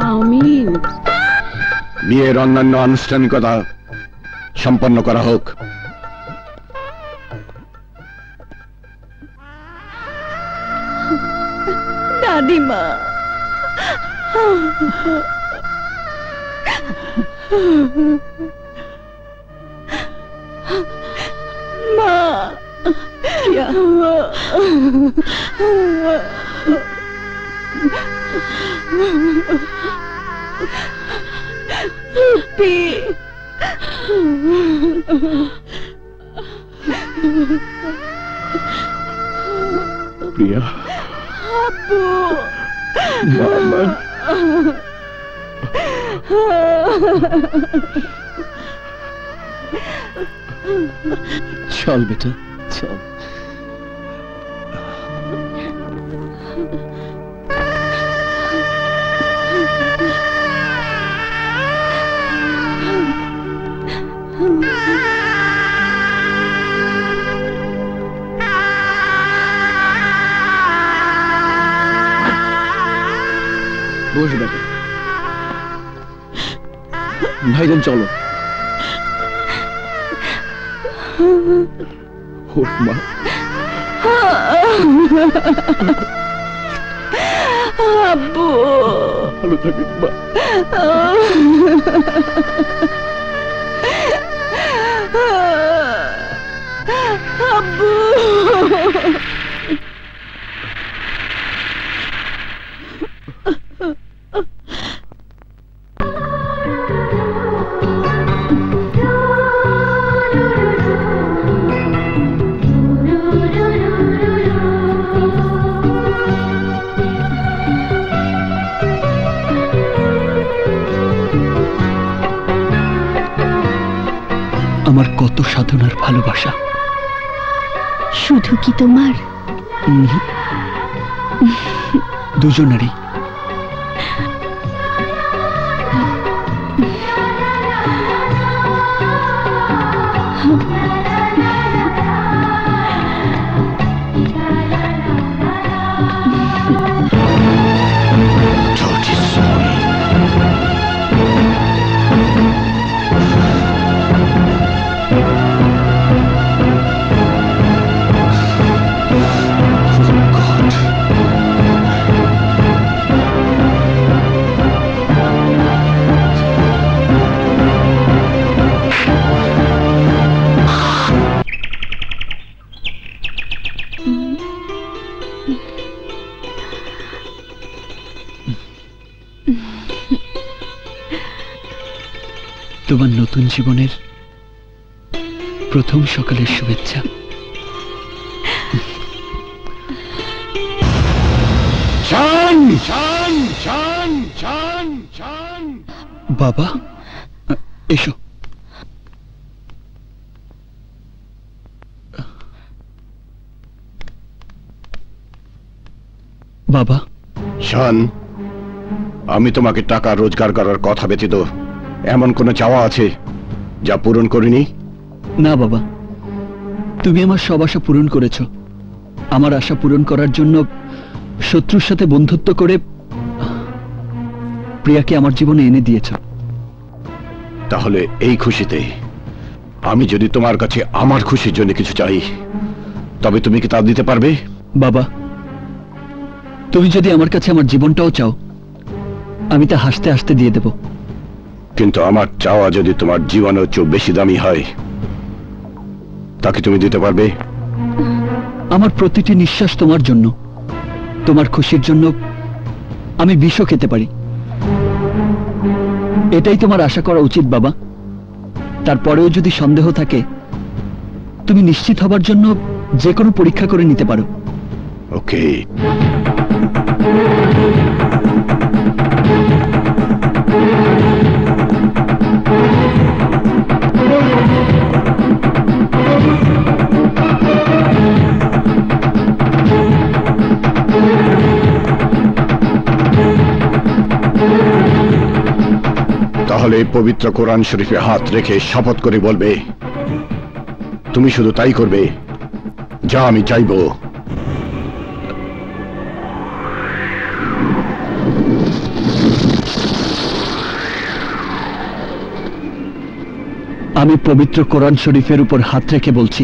আমিন। বিয়ের অন্যান্য আনুষ্ঠানিকতা সম্পন্ন করা হোক। দাদিমা, মা, প্রিয়া, আব্বু, মামা, চল বেটা, চল। বস বেটা। ভাইজান চলো। ওঠ মা। আব্বু, ভালো থাকিস মা। আব্বু, আমার কত সাধনার ভালোবাসা। শুধু কি তোমার? দুজনেরই। তোমার নতুন জীবনের প্রথম সকালের শুভেচ্ছা। শান শান শান শান শান। বাবা এসো। বাবা শান, আমি তোমাকে টাকা রোজগার করার কথা ব্যতীত এমন কোনো চাওয়া আছে যা পূরণ করিনি? না বাবা, তুমি আমার সব আশা পূরণ করেছো। আমার আশা পূরণ করার জন্য শত্রুর সাথে বন্ধুত্ব করে প্রিয়াকে আমার জীবনে এনে দিয়েছ। তাহলে এই খুশিতে আমি যদি তোমার কাছে আমার খুশির জন্য কিছু চাই, তবে তুমি কি তা দিতে পারবে? বাবা, তুমি যদি আমার কাছে আমার জীবনটাও চাও, আমি তা হাসতে হাসতে দিয়ে দেব। কিন্তু আমার চাওয়া যদি তোমার জীবনের চেয়ে বেশি দামি হয়, তাকে তুমি দিতে পারবে? আমার প্রতিটি নিঃশ্বাস তোমার জন্য। তোমার খুশির জন্য আমি বিষও খেতে পারি। এটাই তোমার আশা করা উচিত বাবা। তারপরেও যদি সন্দেহ থাকে, তুমি নিশ্চিত হবার জন্য যে কোনো পরীক্ষা করে নিতে পারো। ওকে। তাহলে পবিত্র কোরআন শরীফে হাত রেখে শপথ করে বলবে, তুমি শুধু তাই করবে যা আমি চাইবো। আমি পবিত্র কোরআন শরীফের উপর হাত রেখে বলছি,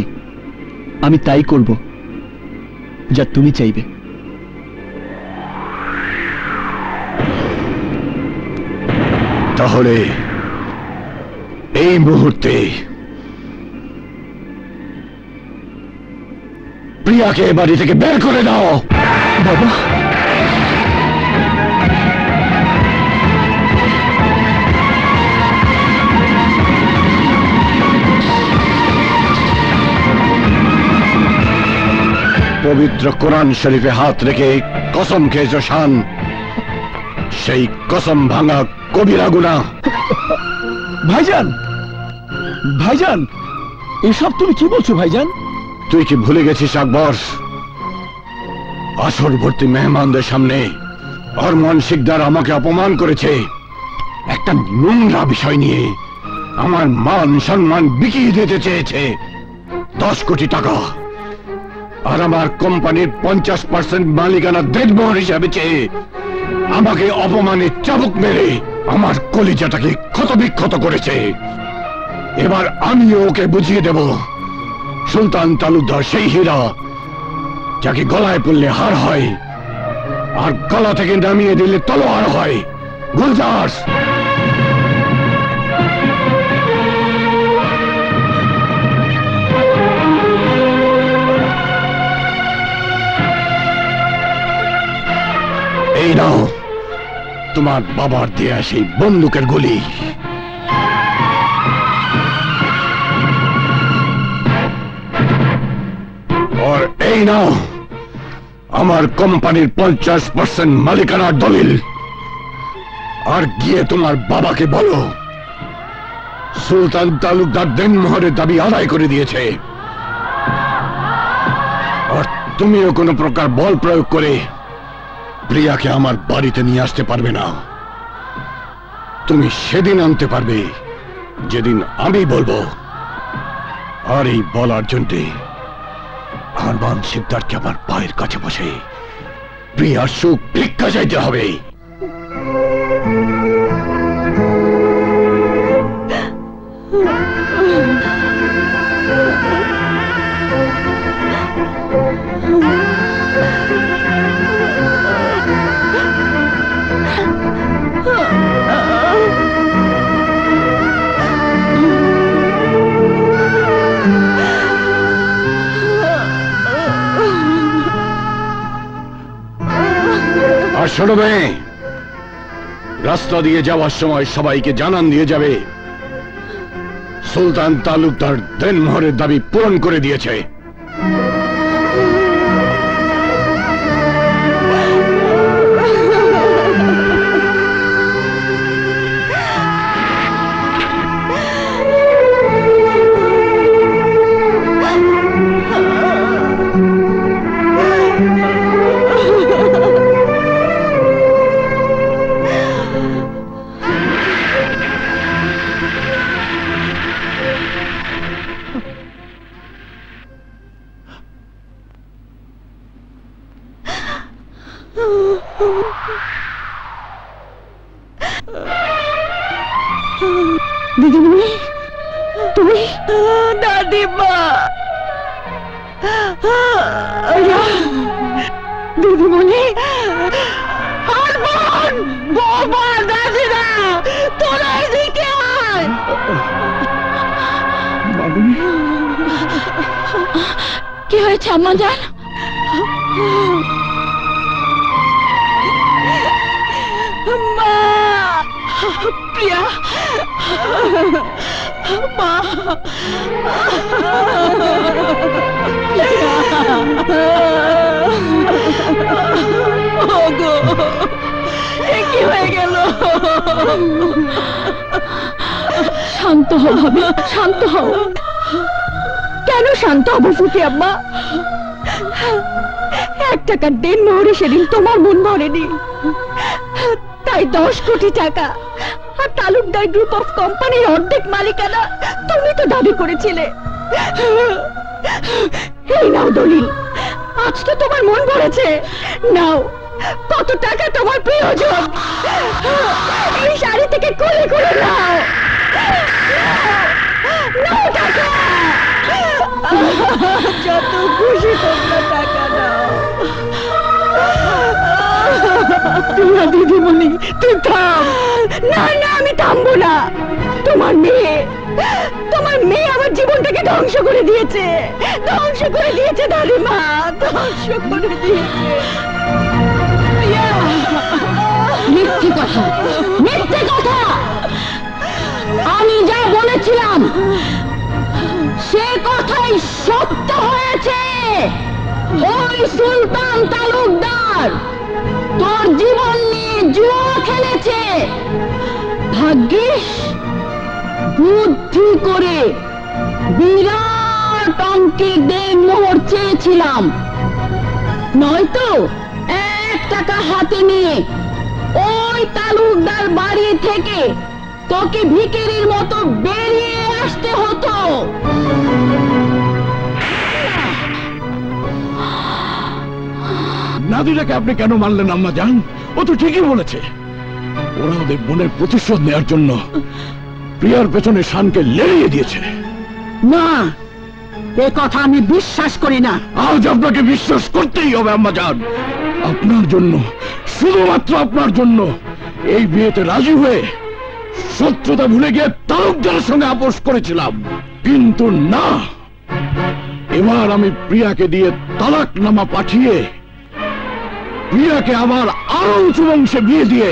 আমি তাই করব যা তুমি চাইবে। তাহলে এই মুহূর্তে প্রিয়াকে বাড়ি থেকে বের করে দাও। বাবা, পবিত্র কোরআন শরীফে হাত রেখে কসম খেয়েছো শান, সেই কসম ভাঙা কবিরা গুনাহ। ভাইজান, ভাইজান, এসব তুমি কি বলছো ভাইজান? তুই কি ভুলে গেছিস আকবর? আসর ভর্তি মেহমানদের সামনে অরমান শিকদার আমাকে অপমান করেছে একটা নোংরা বিষয় নিয়ে। আমার মান সম্মান বিকিয়ে দিতে চেয়েছে 10 কোটি টাকা, আর আমার কোম্পানির 50% মালিকানা দেনমোহর হিসাবে চেয়ে আমাকে অপমানে চাবুক মেরে আমার কলিজাটাকে ক্ষতবিক্ষত করেছে। এবার আমিও ওকে বুঝিয়ে দেব, সুলতান তালুকদার সেই হীরা যাকে গলায় পড়লে হার হয় আর গলা থেকে নামিয়ে দিলে তলোয়ার হয়। গুলজার, এই নাও তোমার বাবার দেয়া সেই বন্দুকের গুলি। আর এই নাও আমার কোম্পানির 50% মালিকানার দলিল। আর গিয়ে তোমার বাবাকে বলো সুলতান তালুকদার দেনমোহরের দাবি আদায় করে দিয়েছে, আর তুমিও কোনো প্রকার বল প্রয়োগ করে প্রিয়াকে আমার বাড়িতে নিয়ে আসতে পারবে না। তুমি সেদিন আনতে পারবে যেদিন আমি বলবো। আর এই বলার জন্য আরমান শিকদারকে আমার পায়ের কাছে বসে প্রিয়ার সুখ ভিক্ষা চাইতে হবে। আর শোনো মেয়ে, রাস্তা দিয়ে যাওয়ার সময় সবাইকে জানান দিয়ে যাবে সুলতান তালুকদার দেনমোহরের দাবি পূরণ করে দিয়েছে। দিদিমণি, তুমি? দাদিমা, দিদিমণি, বাবা, দাদিরা, তোরা এদিকে আয়। কি হয়েছে আম্মা জান? মা, প্রিয়া, মা, ওগো, কি হয়ে গেল? শান্ত হও ভাবি, শান্ত হও। কেন শান্ত হবো ফুটি আম্মা? 1 টাকার দেনমোহরে সেদিন তোমার মন ভরেনি, তাই 10 কোটি টাকা আর তালুকদার গ্রুপ অফ কোম্পানির অর্ধেক মালিকানা তুমি তো দাবি করেছিলে। এই নাও দলিল, আজ তো তোমার মন ভরেছে। নাও, কত টাকা তোমার প্রয়োজন, এই শাড়ি থেকে কোলে করে নাও, নাও টাকা, যত খুশি তোমরা টাকা নাও। দিদিমণি, তুই থাম। না না, আমি থামবো না। তোমার মেয়ে আমার জীবনটাকে ধ্বংস করে দিয়েছে, ধ্বংস করে দিয়েছে দাদিমা, ধ্বংস করে দিয়েছে। মিথ্যে কথা, মিথ্যে কথা। আমি যা বলেছিলাম সে কথাই সত্য হয়েছে। ওই সুলতান তালুকদার তোর জীবন নিয়ে জুয়া খেলেছে। ভাগ্যিস বুদ্ধি করে বিরাট অঙ্কের দেনমোহর চেয়েছিলাম, নয়তো 1 টাকা হাতে নিয়ে ওই তালুকদার বাড়ি থেকে তোকে ভিখারির মতো বেরিয়ে আসতে হতো। নাদিরাকে আপনি কেন মারলেন আম্মা জান? ও তো ঠিকই বলেছে। ওরা ওদের বোনের প্রতিশোধ নেওয়ার জন্য প্রিয়ার পেছনে শানকে লেড়িয়ে দিয়েছে। না, এ কথা আমি বিশ্বাস করি না। আজ আপনাকে বিশ্বাস করতেই হবে আম্মা জান। আপনার জন্য, শুধুমাত্র আপনার জন্য এই বিয়েতে রাজি হয়ে শত্রুতা ভুলে গিয়ে তালুকদারের সঙ্গে আপোষ করেছিলাম, কিন্তু না, এবার আমি প্রিয়াকে দিয়ে তালাকনামা পাঠিয়ে প্রিয়াকে আবার আরো উঁচু বংশে বিয়ে দিয়ে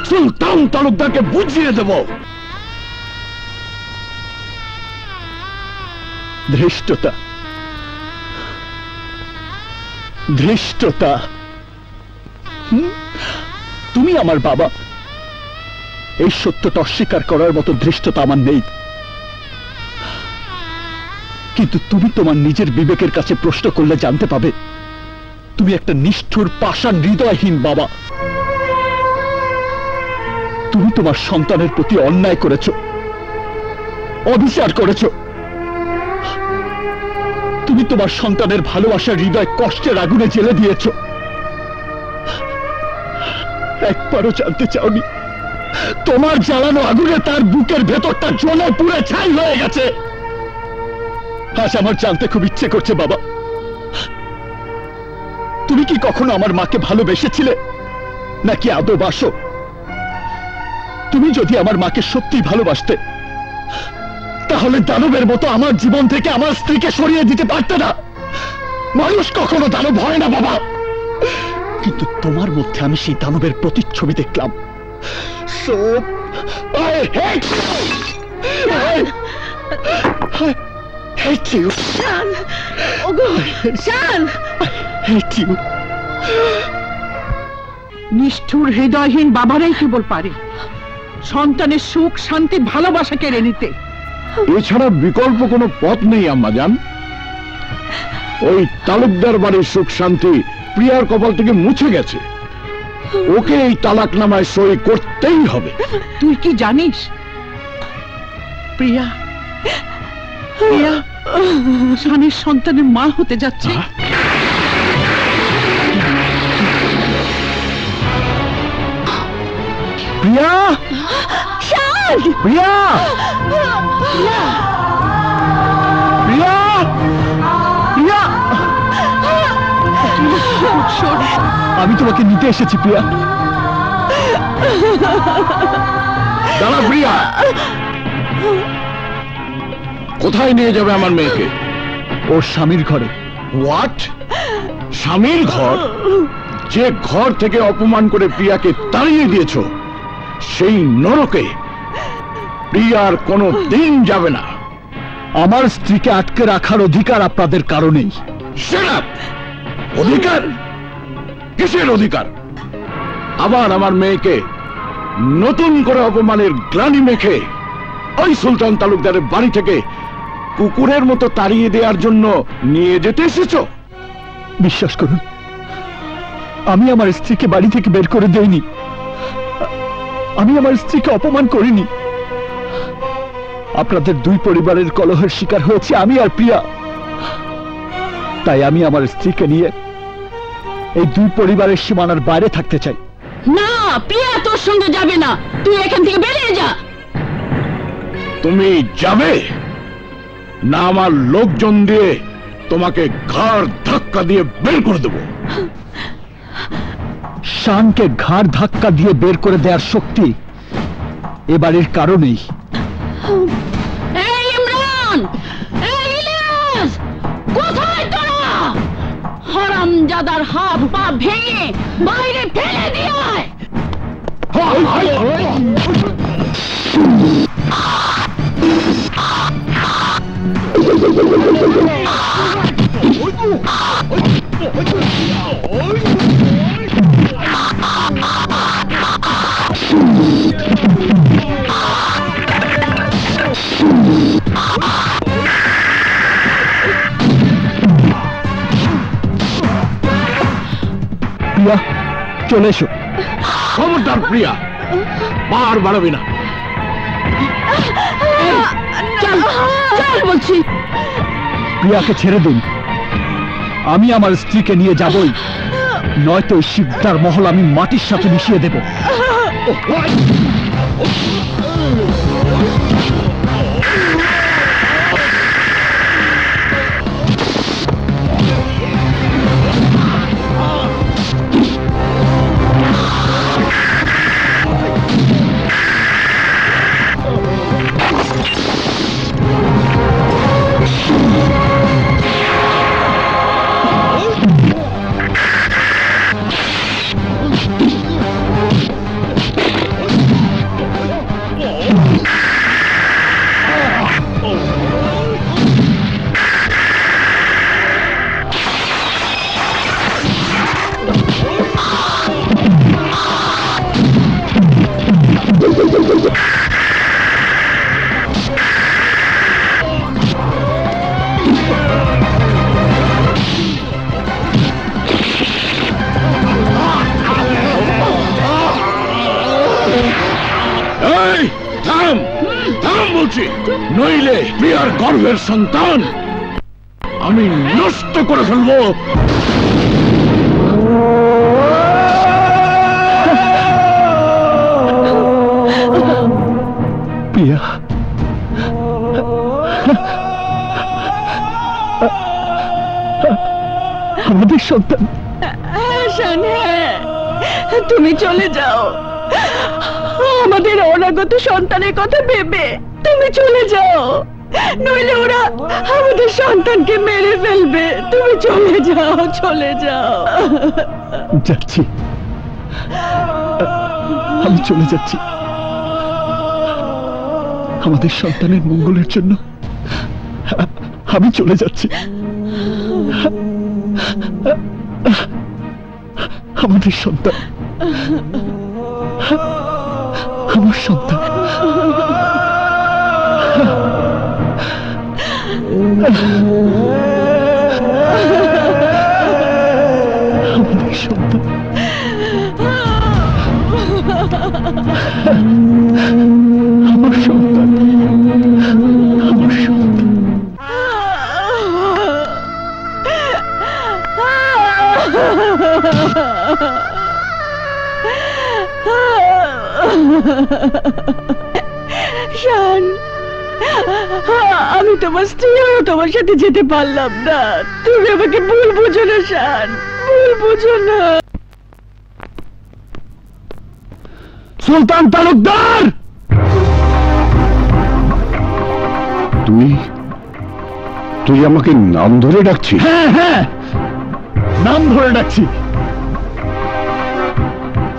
সুলতান তালুকদারকে বুঝিয়ে দেব। ধৃষ্টতা, ধৃষ্টতা। তুমি আমার বাবা, এই সত্যটা অস্বীকার করার মতো ধৃষ্টতা আমার নেই, কিন্তু তুমি তোমার নিজের বিবেকের কাছে প্রশ্ন করলে জানতে পাবে তুমি একটা নিষ্ঠুর, পাষাণ, হৃদয়হীন বাবা। তুমি তোমার সন্তানের প্রতি অন্যায় করেছ, অবিচার করেছ। তুমি তোমার সন্তানের ভালোবাসার হৃদয় কষ্টের আগুনে জ্বেলে দিয়েছ। একবারও জানতে চাওনি তোমার জ্বালানো আগুনে তার বুকের ভেতরটা জ্বলে পুড়ে ছাই হয়ে গেছে। আজ আমার জানতে খুব ইচ্ছে করছে বাবা, তুমি কি কখনো আমার মাকে ভালোবেসেছিলে নাকি আদৌ বাসো? তুমি যদি আমার মাকে সত্যি ভালোবাসতে তাহলে দানবের মতো আমার জীবন থেকে আমার স্ত্রীকে সরিয়ে দিতে পারতে না। মানুষ কখনো দানব হয় না বাবা, কিন্তু তোমার মধ্যে আমি সেই দানবের প্রতিচ্ছবি দেখলাম। So I hate you! I hate you. শান, ওগো, শান। I hate you. নিষ্ঠুর হৃদয়হীন বাবারাই কেবল পারে সন্তানের সুখ শান্তি ভালোবাসা কেড়ে নিতে। এছাড়া বিকল্প কোনো পথ নেই আম্মাজান। ওই তালুকদার বাড়ির সুখ শান্তি প্রিয়ার কপাল থেকে মুছে গেছে। ওকে এই তালাকনামায় সই করতেই হবে। তুই কি জানিস প্রিয়া প্রিয়া শানের সন্তানের মা হতে যাচ্ছে? প্রিয়া, শান! প্রিয়া, প্রিয়া, প্রিয়া, আমি তোমাকে নিতে এসেছি প্রিয়া। দাঁড়া প্রিয়া, কোথায় নিয়ে যাবে আমার মেয়েকে? ওর স্বামীর ঘরে। হোয়াট? স্বামীর ঘর? যে ঘর থেকে অপমান করে প্রিয়াকে তাড়িয়ে দিয়েছ সেই নরকে প্রিয়ার কোনো দিন যাবে না। আমার স্ত্রীকে আটকে রাখার অধিকার আপনাদের কারণেই। Shut up! অধিকার? কিসের অধিকার? আবার আমার মেয়েকে নতুন করে অপমানের গ্লানি মেখে ওই সুলতান তালুকদারের বাড়ি থেকে কুকুরের মতো তাড়িয়ে দেওয়ার জন্য নিয়ে যেতে এসেছ? বিশ্বাস করুন, আমি আমার স্ত্রীকে বাড়ি থেকে বের করে দেইনি। আমি আমার স্ত্রীকে অপমান করিনি। আপনাদের দুই পরিবারের কলহের শিকার হয়েছে আমি আর প্রিয়া। তাই আমি আমার স্ত্রীকে নিয়ে এই দুই পরিবারের সীমানার বাইরে থাকতে চাই। না, প্রিয়া তোর সঙ্গে যাবে না। তুই এখান থেকে বেরিয়ে যা। তুমি যাবে না আমার লোকজন দিয়ে তোমাকে ঘাড় ধাক্কা দিয়ে বের করে দেব। শানকে ঘাড় ধাক্কা দিয়ে বের করে দেওয়ার শক্তি এবারের কারণেই। এই ইমরান, এই ইলিয়াস, কোথায় তোরা? হারামজাদার হাত পা ভেঙে বাইরে ফেলে দিয়ে আয়। প্রিয়া, চলে এসো। খবরদার প্রিয়া, বার বাড়াবি না। চল চল বলছি। প্রিয়াকে ছেড়ে দিন। আমি আমার স্ত্রীকে নিয়ে যাবই, নয়তো এই শিকদার মহল আমি মাটির সাথে মিশিয়ে দেব। নইলে প্রিয়ার গর্ভের সন্তান আমি নষ্ট করে ফেলবো। প্রিয়া, আমাদের সন্তান। তুমি চলে যাও, আমাদের অনাগত সন্তানের কথা ভেবে তুমি চলে যাও, নইলে ওরা আমাদের সন্তানকে মেরে ফেলবে। তুমি চলে যাও, চলে যাও। যাচ্ছি, আমি চলে যাচ্ছি। আমাদের সন্তানের মঙ্গলের জন্য আমি চলে যাচ্ছি। আমাদের সন্তান, আমার সন্তান, আমাদের সন্তান, আমার সন্তান, আমার সন্তান। শান, আমি তোমার স্ত্রী হয়েও তোমার সাথে যেতে পারলাম না। তুমি আমাকে ভুল বুঝো না শান, ভুল বুঝো না। সুলতান তালুকদার, তুই আমাকে নাম ধরে ডাকছিস? হ্যাঁ হ্যাঁ, নাম ধরে ডাকছি।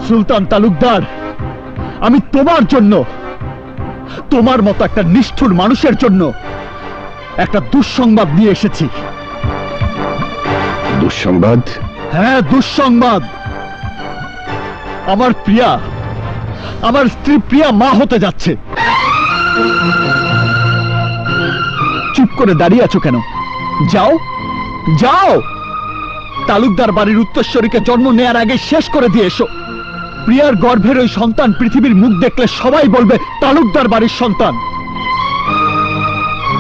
সুলতান তালুকদার, আমি তোমার জন্য, তোমার মতো একটা নিষ্ঠুর মানুষের জন্য একটা দুঃসংবাদ নিয়ে এসেছি। দুঃসংবাদ? হ্যাঁ, দুঃসংবাদ। আমার প্রিয়া, আমার স্ত্রী প্রিয়া মা হতে যাচ্ছে। চুপ করে দাঁড়িয়ে আছো কেন? যাও যাও, তালুকদার বাড়ির উত্তরস্বরীকে জন্ম নেয়ার আগে শেষ করে দিয়ে এসো। প্রিয়ার গর্ভের ওই সন্তান পৃথিবীর মুখ দেখলে সবাই বলবে তালুকদার বাড়ির সন্তান।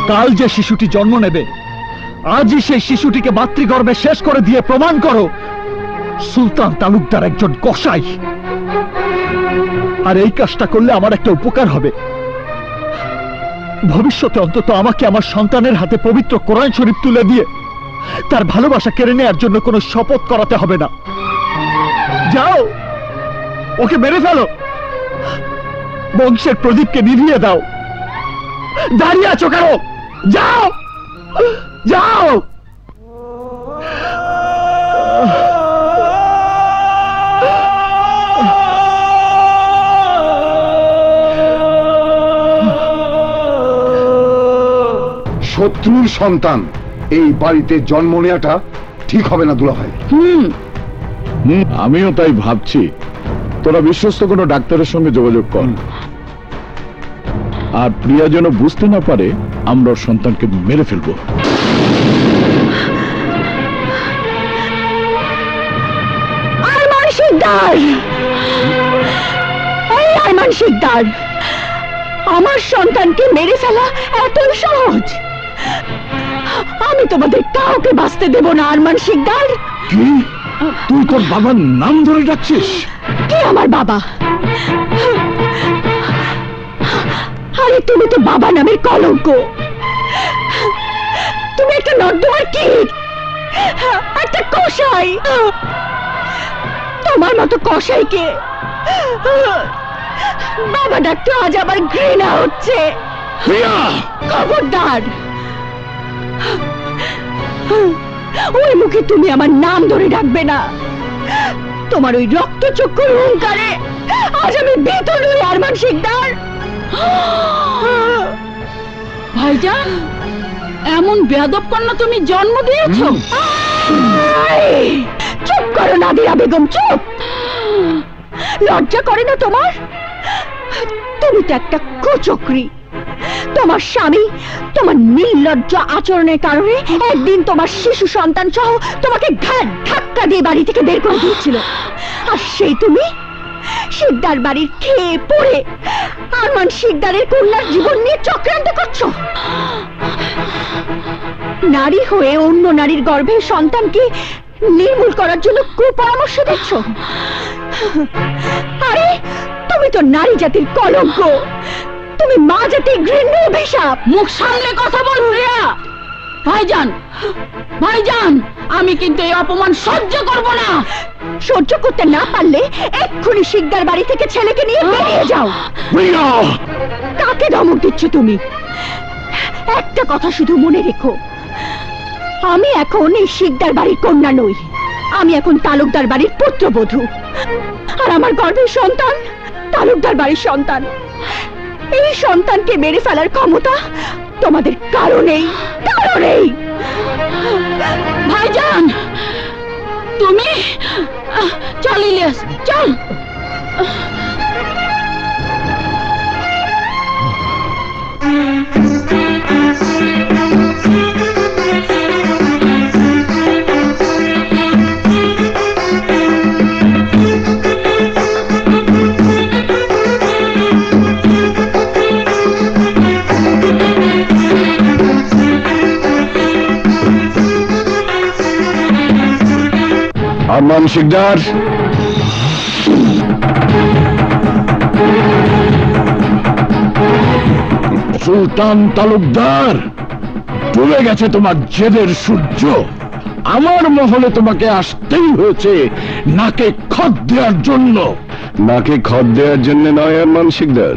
কাল যে শিশুটি জন্ম নেবে, আজই সেই শিশুটিকে মাতৃগর্ভে শেষ করে দিয়ে প্রমাণ করো সুলতান তালুকদার একজন কসাই। আর এই কাজটা করলে আমার একটা উপকার হবে। ভবিষ্যতে অন্তত আমাকে আমার সন্তানের হাতে পবিত্র কোরআন শরীফ তুলে দিয়ে তার ভালোবাসা কেড়ে নেওয়ার জন্য কোনো শপথ করাতে হবে না। যাও, ওকে মেরে ফেলো, বংশের প্রদীপকে নিভিয়ে দাও। দাঁড়িয়ে আছো কেন? যাও যাও। শত্রুর সন্তান এই বাড়িতে জন্ম নেওয়াটা ঠিক হবে না দুলাভাই। আমিও তাই ভাবছি। তোরা বিশ্বস্ত কোনো ডাক্তারের সঙ্গে যোগাযোগ কর, আর প্রিয়া যেন বুঝতে না পারে আমরা ওর সন্তানকে মেরে ফেলবো। আরমান শিকদার, এই আরমান শিকদার, আমার সন্তানকে মেরে ফেলা এতই সহজ? আমি তোমাদের কাউকে বাঁচতে দেব না আরমান শিকদার। কি? তুই তোর বাবার নাম ধরে ডাকছিস? কে আমার বাবা? আরে তুমি তো বাবা নামের কলঙ্ক। তুমি একটা নর্দমার কীট, একটা কসাই। তোমার মতো কসাইকে বাবা ডাকতে আজ আবার ঘৃণা হচ্ছে। খবরদার, ওই মুখে তুমি আমার নাম ধরে ডাকবে না। তোমার ওই রক্তচক্ষুর হুঙ্কারে আজ আমি ভীত নই আরমান শিকদার। ভাইজান, এমন বেয়াদব কন্যা তুমি জন্ম দিয়েছো? চুপ করো নাদিরা বেগম, চুপ। লজ্জা করে না তোমার? তুমি তো একটা কুচক্রী। তোমার স্বামী তোমার নির্লজ্জ আচরণের কারণে একদিন তোমার শিশু সন্তান সহ তোমাকে ঘাট ধাক্কা দিয়ে বাড়ি থেকে বের করে দিয়েছিল। আর সেই তুমি শিকদার বাড়ির খেয়ে পড়ে আরমান শিকদারের কন্যার জীবন নিয়ে চক্রান্ত করছো। নারী হয়ে অন্য নারীর গর্ভে সন্তানকে নির্মূল করার জন্য কুপরামর্শ দিচ্ছ। আরে তুমি তো নারী জাতির কলঙ্ক, তুমি মা জাতির ঘৃণ্য অভিশাপ। মুখ সামলে কথা বল প্রিয়া। ভাইজান, ভাইজান, আমি কিন্তু এই অপমান সহ্য করব না। সহ্য করতে না পারলে এক্ষুনি শিকদার বাড়ি থেকে ছেলেকে নিয়ে বেরিয়ে যাও। কাকে ধমক দিচ্ছ তুমি? একটা কথা শুধু মনে রেখো, আমি এখন এই শিকদার বাড়ির কন্যা নই, আমি এখন তালুকদার বাড়ির পুত্রবধূ। আর আমার গর্ভের সন্তান তালুকদার বাড়ির সন্তান। এই সন্তানকে মেরে ফেলার ক্ষমতা তোমাদের কারণেই ভাইজান তুমি চল ইলিয়াস চল। আরমান শিকদার, সুলতান তালুকদার, ডুবে গেছে তোমার জেদের সূর্য। আমার মহলে তোমাকে আসতেই হয়েছে নাকে খত দেওয়ার জন্য। নাকে খত দেওয়ার জন্য নয় আরমান শিকদার,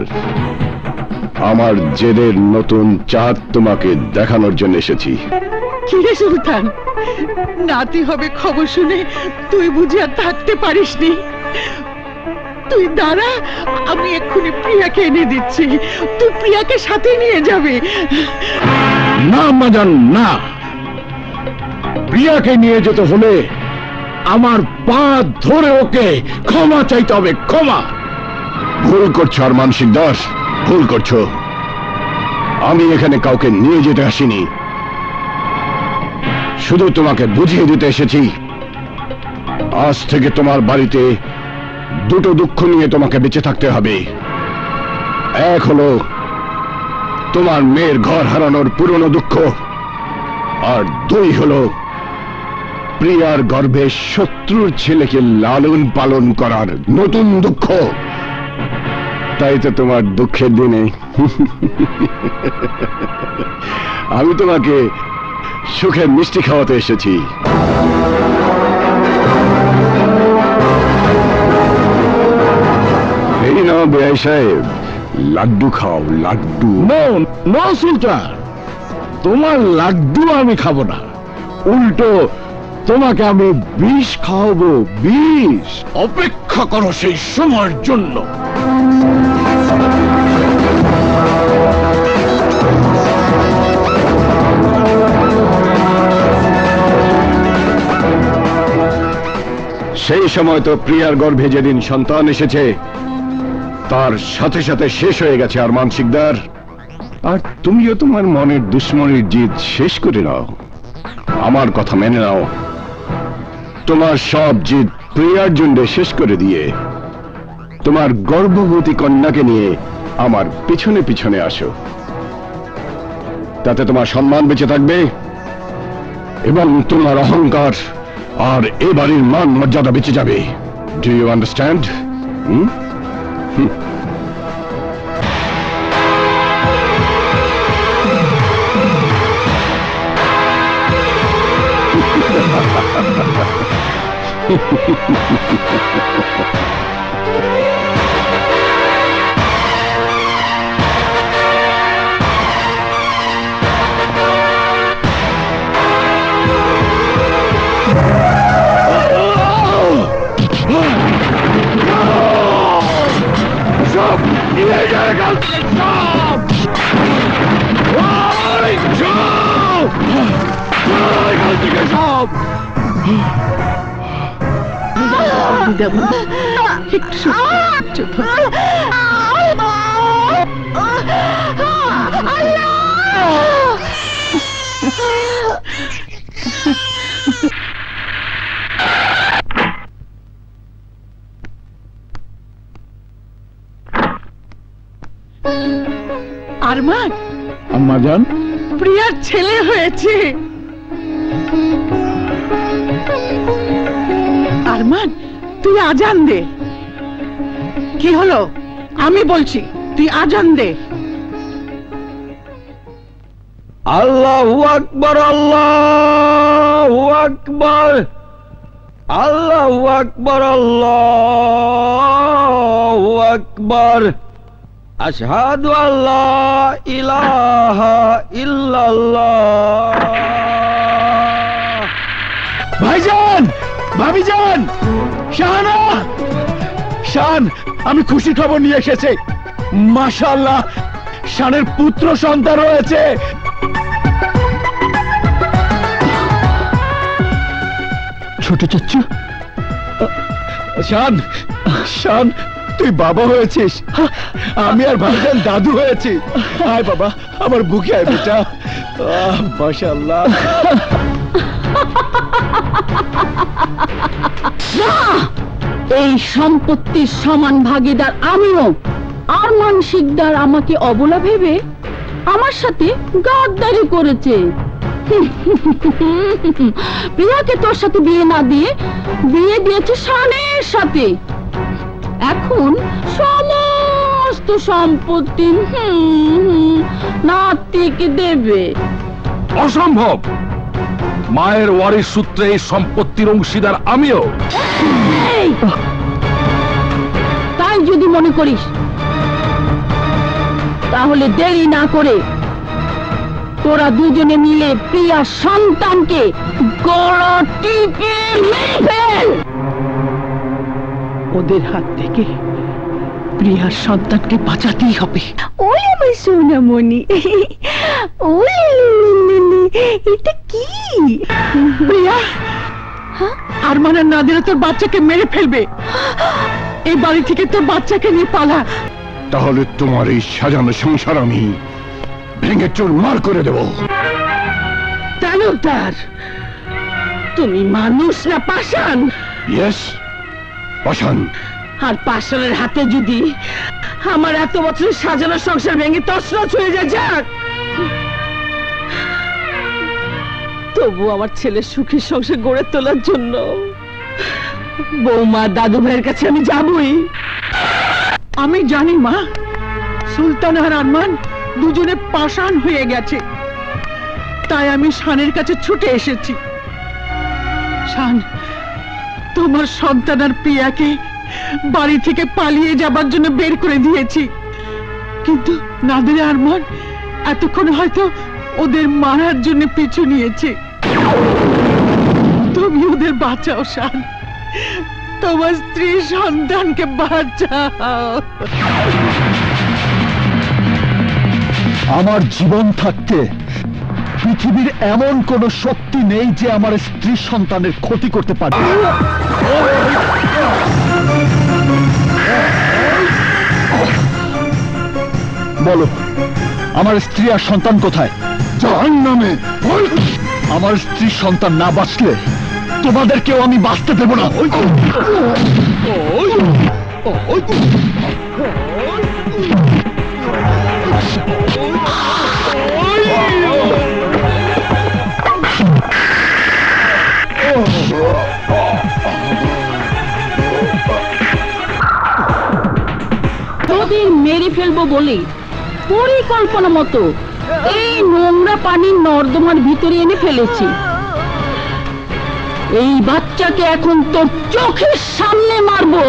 আমার জেদের নতুন চাঁদ তোমাকে দেখানোর জন্য এসেছি। কি রে সুলতান, নাতি হবে খবর শুনে তুই বুঝি আর থাকতে পারিসনি? তুই দাঁড়া, আমি এক্ষুনি প্রিয়াকে এনে দিচ্ছি, তুই প্রিয়াকে সাথে নিয়ে যাবে। না মাজান না, প্রিয়াকে নিয়ে যেতে হলে আমার পা ধরে ওকে ক্ষমা চাইতে হবে, ক্ষমা। ভুল করছো আরমান শিকদার, ভুল করছো। আমি এখানে কাউকে নিয়ে যেতে আসিনি, শুধু তোমাকে বুঝিয়ে দিতে এসেছি আজ থেকে তোমার বাড়িতে দুটো দুঃখ নিয়ে তোমাকে বেঁচে থাকতে হবে। এক হলো তোমার মেয়ের ঘর হারানোর পুরনো দুঃখ, আর দুই হলো প্রিয়ার গর্ভে শত্রুর ছেলেকে লালন পালন করার নতুন দুঃখ। তাই তো তোমার দুঃখের দিনে আমি তোমাকে সুখের মিষ্টি খাওয়াতে এসেছি। এই নাও বেআই সাহেব, লাড্ডু খাও, লাড্ডু। নো সুলতান, তোমার লাড্ডু আমি খাবো না, উল্টো তোমাকে আমি বিষ খাওয়াবো, বিষ। অপেক্ষা করো সেই সময়ের জন্য। সেই সময় তো প্রিয়ার গর্ভে যেদিন সন্তান এসেছে তার সাথে সাথে শেষ হয়ে গেছে আরমান শিকদার। আর তুমিও তোমার মনের দুশ্মনের জিদ শেষ করে নাও, আমার কথা মেনে নাও। তোমার সব জিদ প্রিয়ার জন্য শেষ করে দিয়ে তোমার গর্ভবতী কন্যাকে নিয়ে আমার পিছনে পিছনে আসো। তাতে তোমার সম্মান বেঁচে থাকবে এবং তোমার অহংকার আর এ বাড়ির মান মর্যাদা বেঁচে যাবে। Do you understand? আরমান, আম্মা জান, প্রিয়ার ছেলে হয়েছে। আরমান, তুই আজান দে। কি হলো? আমি বলছি তুই আজান দে। আল্লাহু আকবার, আল্লাহু আকবার, আল্লাহু আকবার, আল্লাহু আকবার। আশহাদু আল্লা ইলাহা ইল্লাল্লাহ। ভাইজান, ভাবিজান, শাহানা, শান, আমি খুশি খবর নিয়ে এসেছি। মাশাআল্লাহ, শানের পুত্র সন্তান হয়েছে। ছোট চাচ্চু, শান, শান, তুই বাবা হয়েছিস, আমি আর ভাইজান দাদু হয়েছি। আয় বাবা, আমার বুকে আয় বেটা। মাশাআল্লাহ। এই সম্পত্তির সমান ভাগীদার আমিও। আরমান শিকদার আমাকে অবলা ভেবে আমার সাথে গাদ্দারি করেছে। প্রিয়াকে তোর সাথে বিয়ে না দিয়ে বিয়ে দিয়েছে শানের সাথে। এখন সমস্ত সম্পত্তি নাতিকে দেবে। অসম্ভব। মায়ের ওয়ারিশ সূত্রে এই সম্পত্তির অংশীদার আমিও। তাই যদি মনে করিস, তাহলে দেরি না করে তোরা দুজনে মিলে প্রিয়া সন্তানকে গলা টিপে মেরে ফেল। ওদের হাত থেকে প্রিয়ার সন্তানকে বাঁচাতেই হবে। ওই আমার সোনামণি, ওই এটা কি? প্রিয়া, আরমান আর নাদিরা তোর বাচ্চাকে মেরে ফেলবে। এই বাড়ি থেকে তোর বাচ্চাকে নিয়ে পালা। তাহলে তোমার এই সাজানো সংসার আমি ভেঙে চুরমার করে দেব। তালুকদার, তুমি মানুষ না পাষাণ? ইয়েস, পাষাণ। আর পাষাণের হাতে যদি আমার এত বছরের সাজানো সংসার ভেঙে তছনছ হয়ে যায়, যাক, তবু আমার ছেলের সুখী সংসার গড়ে তোলার জন্য বৌমা দাদু ভাইয়ের কাছে আমি যাবই। আমি জানি মা, সুলতান আর আরমান দুজনে পাষাণ হয়ে গেছে, তাই আমি শানের কাছে ছুটে এসেছি। শান, তোমার সন্তান আর প্রিয়াকে বাড়ি থেকে পালিয়ে যাবার জন্য বের করে দিয়েছি, কিন্তু নাদিরা আরমান এতক্ষণ হয়তো ওদের মারার জন্য পিছু নিয়েছে। তুমি ওদের বাঁচাও শান, তোমার স্ত্রী সন্তানকে বাঁচাও। আমার জীবন থাকতে পৃথিবীর এমন কোন শক্তি নেই যে আমার স্ত্রী সন্তানের ক্ষতি করতে পারবে। বলো, আমার স্ত্রী আর সন্তান কোথায়? জাহান্নামে। আমার স্ত্রী সন্তান না বাঁচলে তোমাদেরকেও আমি বাঁচতে দেব না। তোদের মেরে ফেলবো বলে পরিকল্পনা মতো এই নোংরা পানি নর্দমার ভিতরে এনে ফেলেছি। এই বাচ্চাকে এখন তোর চোখের সামনে মারবো।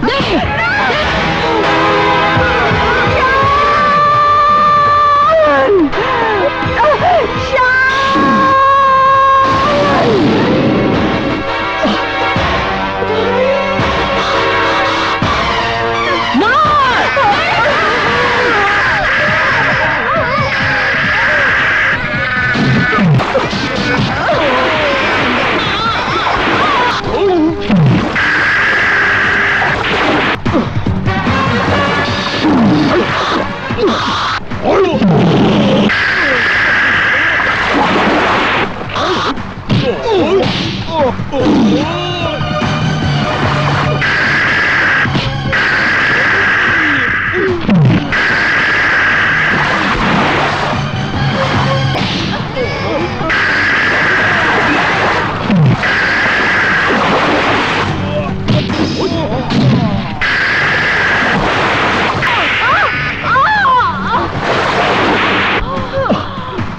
দেখ,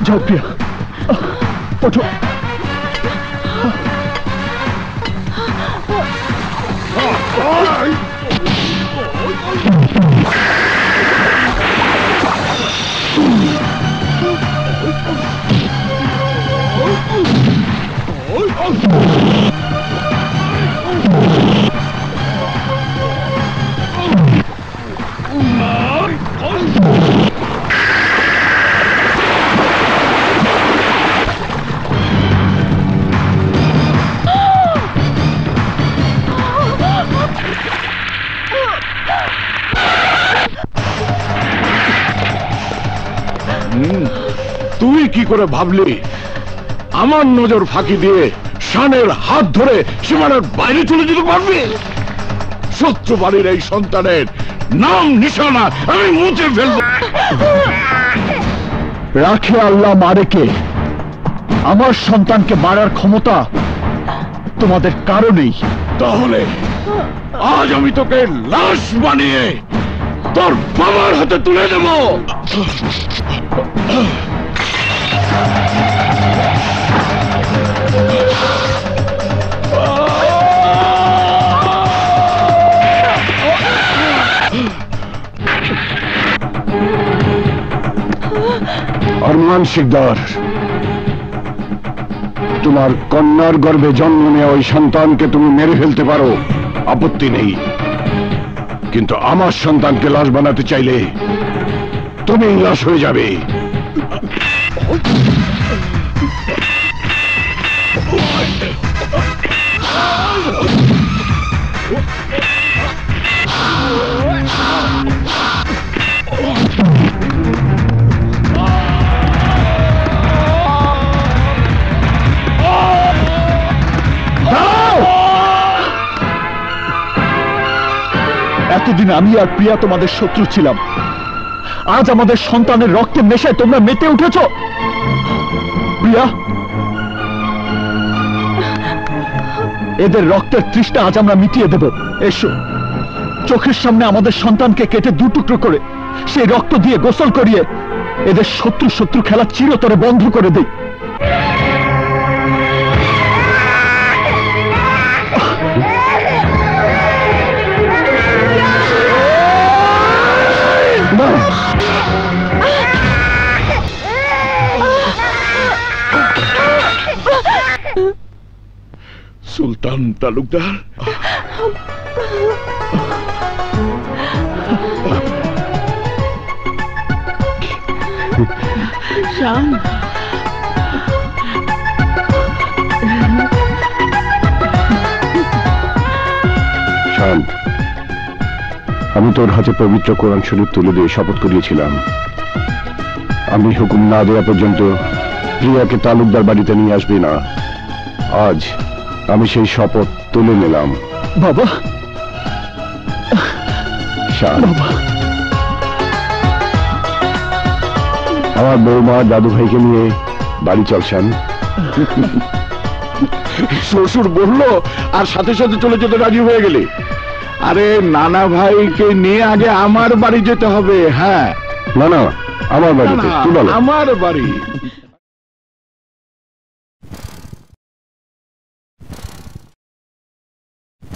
যাও প্রিয়া, ওঠো। কি করে ভাবলি আমার নজর ফাঁকি দিয়ে শানের হাত ধরে সীমানার বাইরে চলে যেতে পারবি? শত্রু বাড়ির এই সন্তানের নাম নিশানা আমি মুছে ফেলবো। রাখে আল্লাহ মারেকে, আমার সন্তানকে মারার ক্ষমতা তোমাদের কারো নেই। তাহলে আজ আমি তোকে লাশ বানিয়ে তোর বাবার হাতে তুলে দেব। আরমান শিকদার, তোমার কন্যার গর্ভে জন্ম নেওয়া ওই সন্তানকে তুমি মেরে ফেলতে পারো, আপত্তি নেই, কিন্তু আমার সন্তানকে লাশ বানাতে চাইলে তুমি লাশ হয়ে যাবে। এতদিন আমি আর প্রিয়া তোমাদের শত্রু ছিলাম, আজ আমাদের সন্তানের রক্তে নেশায় তোমরা মেতে উঠেছ। প্রিয়া, এদের রক্তের তৃষ্ণা আজ আমরা মিটিয়ে দেব। এসো, চোখের সামনে আমাদের সন্তানকে কেটে দু টুকরো করে সেই রক্ত দিয়ে গোসল করিয়ে এদের শত্রু শত্রু খেলা চিরতরে বন্ধ করে দেই। সুলতান তালুকদার, শান, শান, আমি তোর হাতে পবিত্র কোরআন শরীফ তুলে দিয়ে শপথ করিয়েছিলাম আমি হুকুম না দেওয়া পর্যন্ত প্রিয়াকে তালুকদার বাড়িতে নিয়ে আসবি না। আজ আমি সেই শপথ তুলে নিলাম। বাবা, শান, আমার বৌমা দাদু ভাইকে নিয়ে বাড়ি চল। শান, শ্বশুর বললো আর সাথে সাথে চলে যেতে রাজি হয়ে গেলে? আরে নানা ভাইকে নিয়ে আগে আমার বাড়ি যেতে হবে। হ্যাঁ, না না, আমার বাড়িতে। আমার বাড়ি।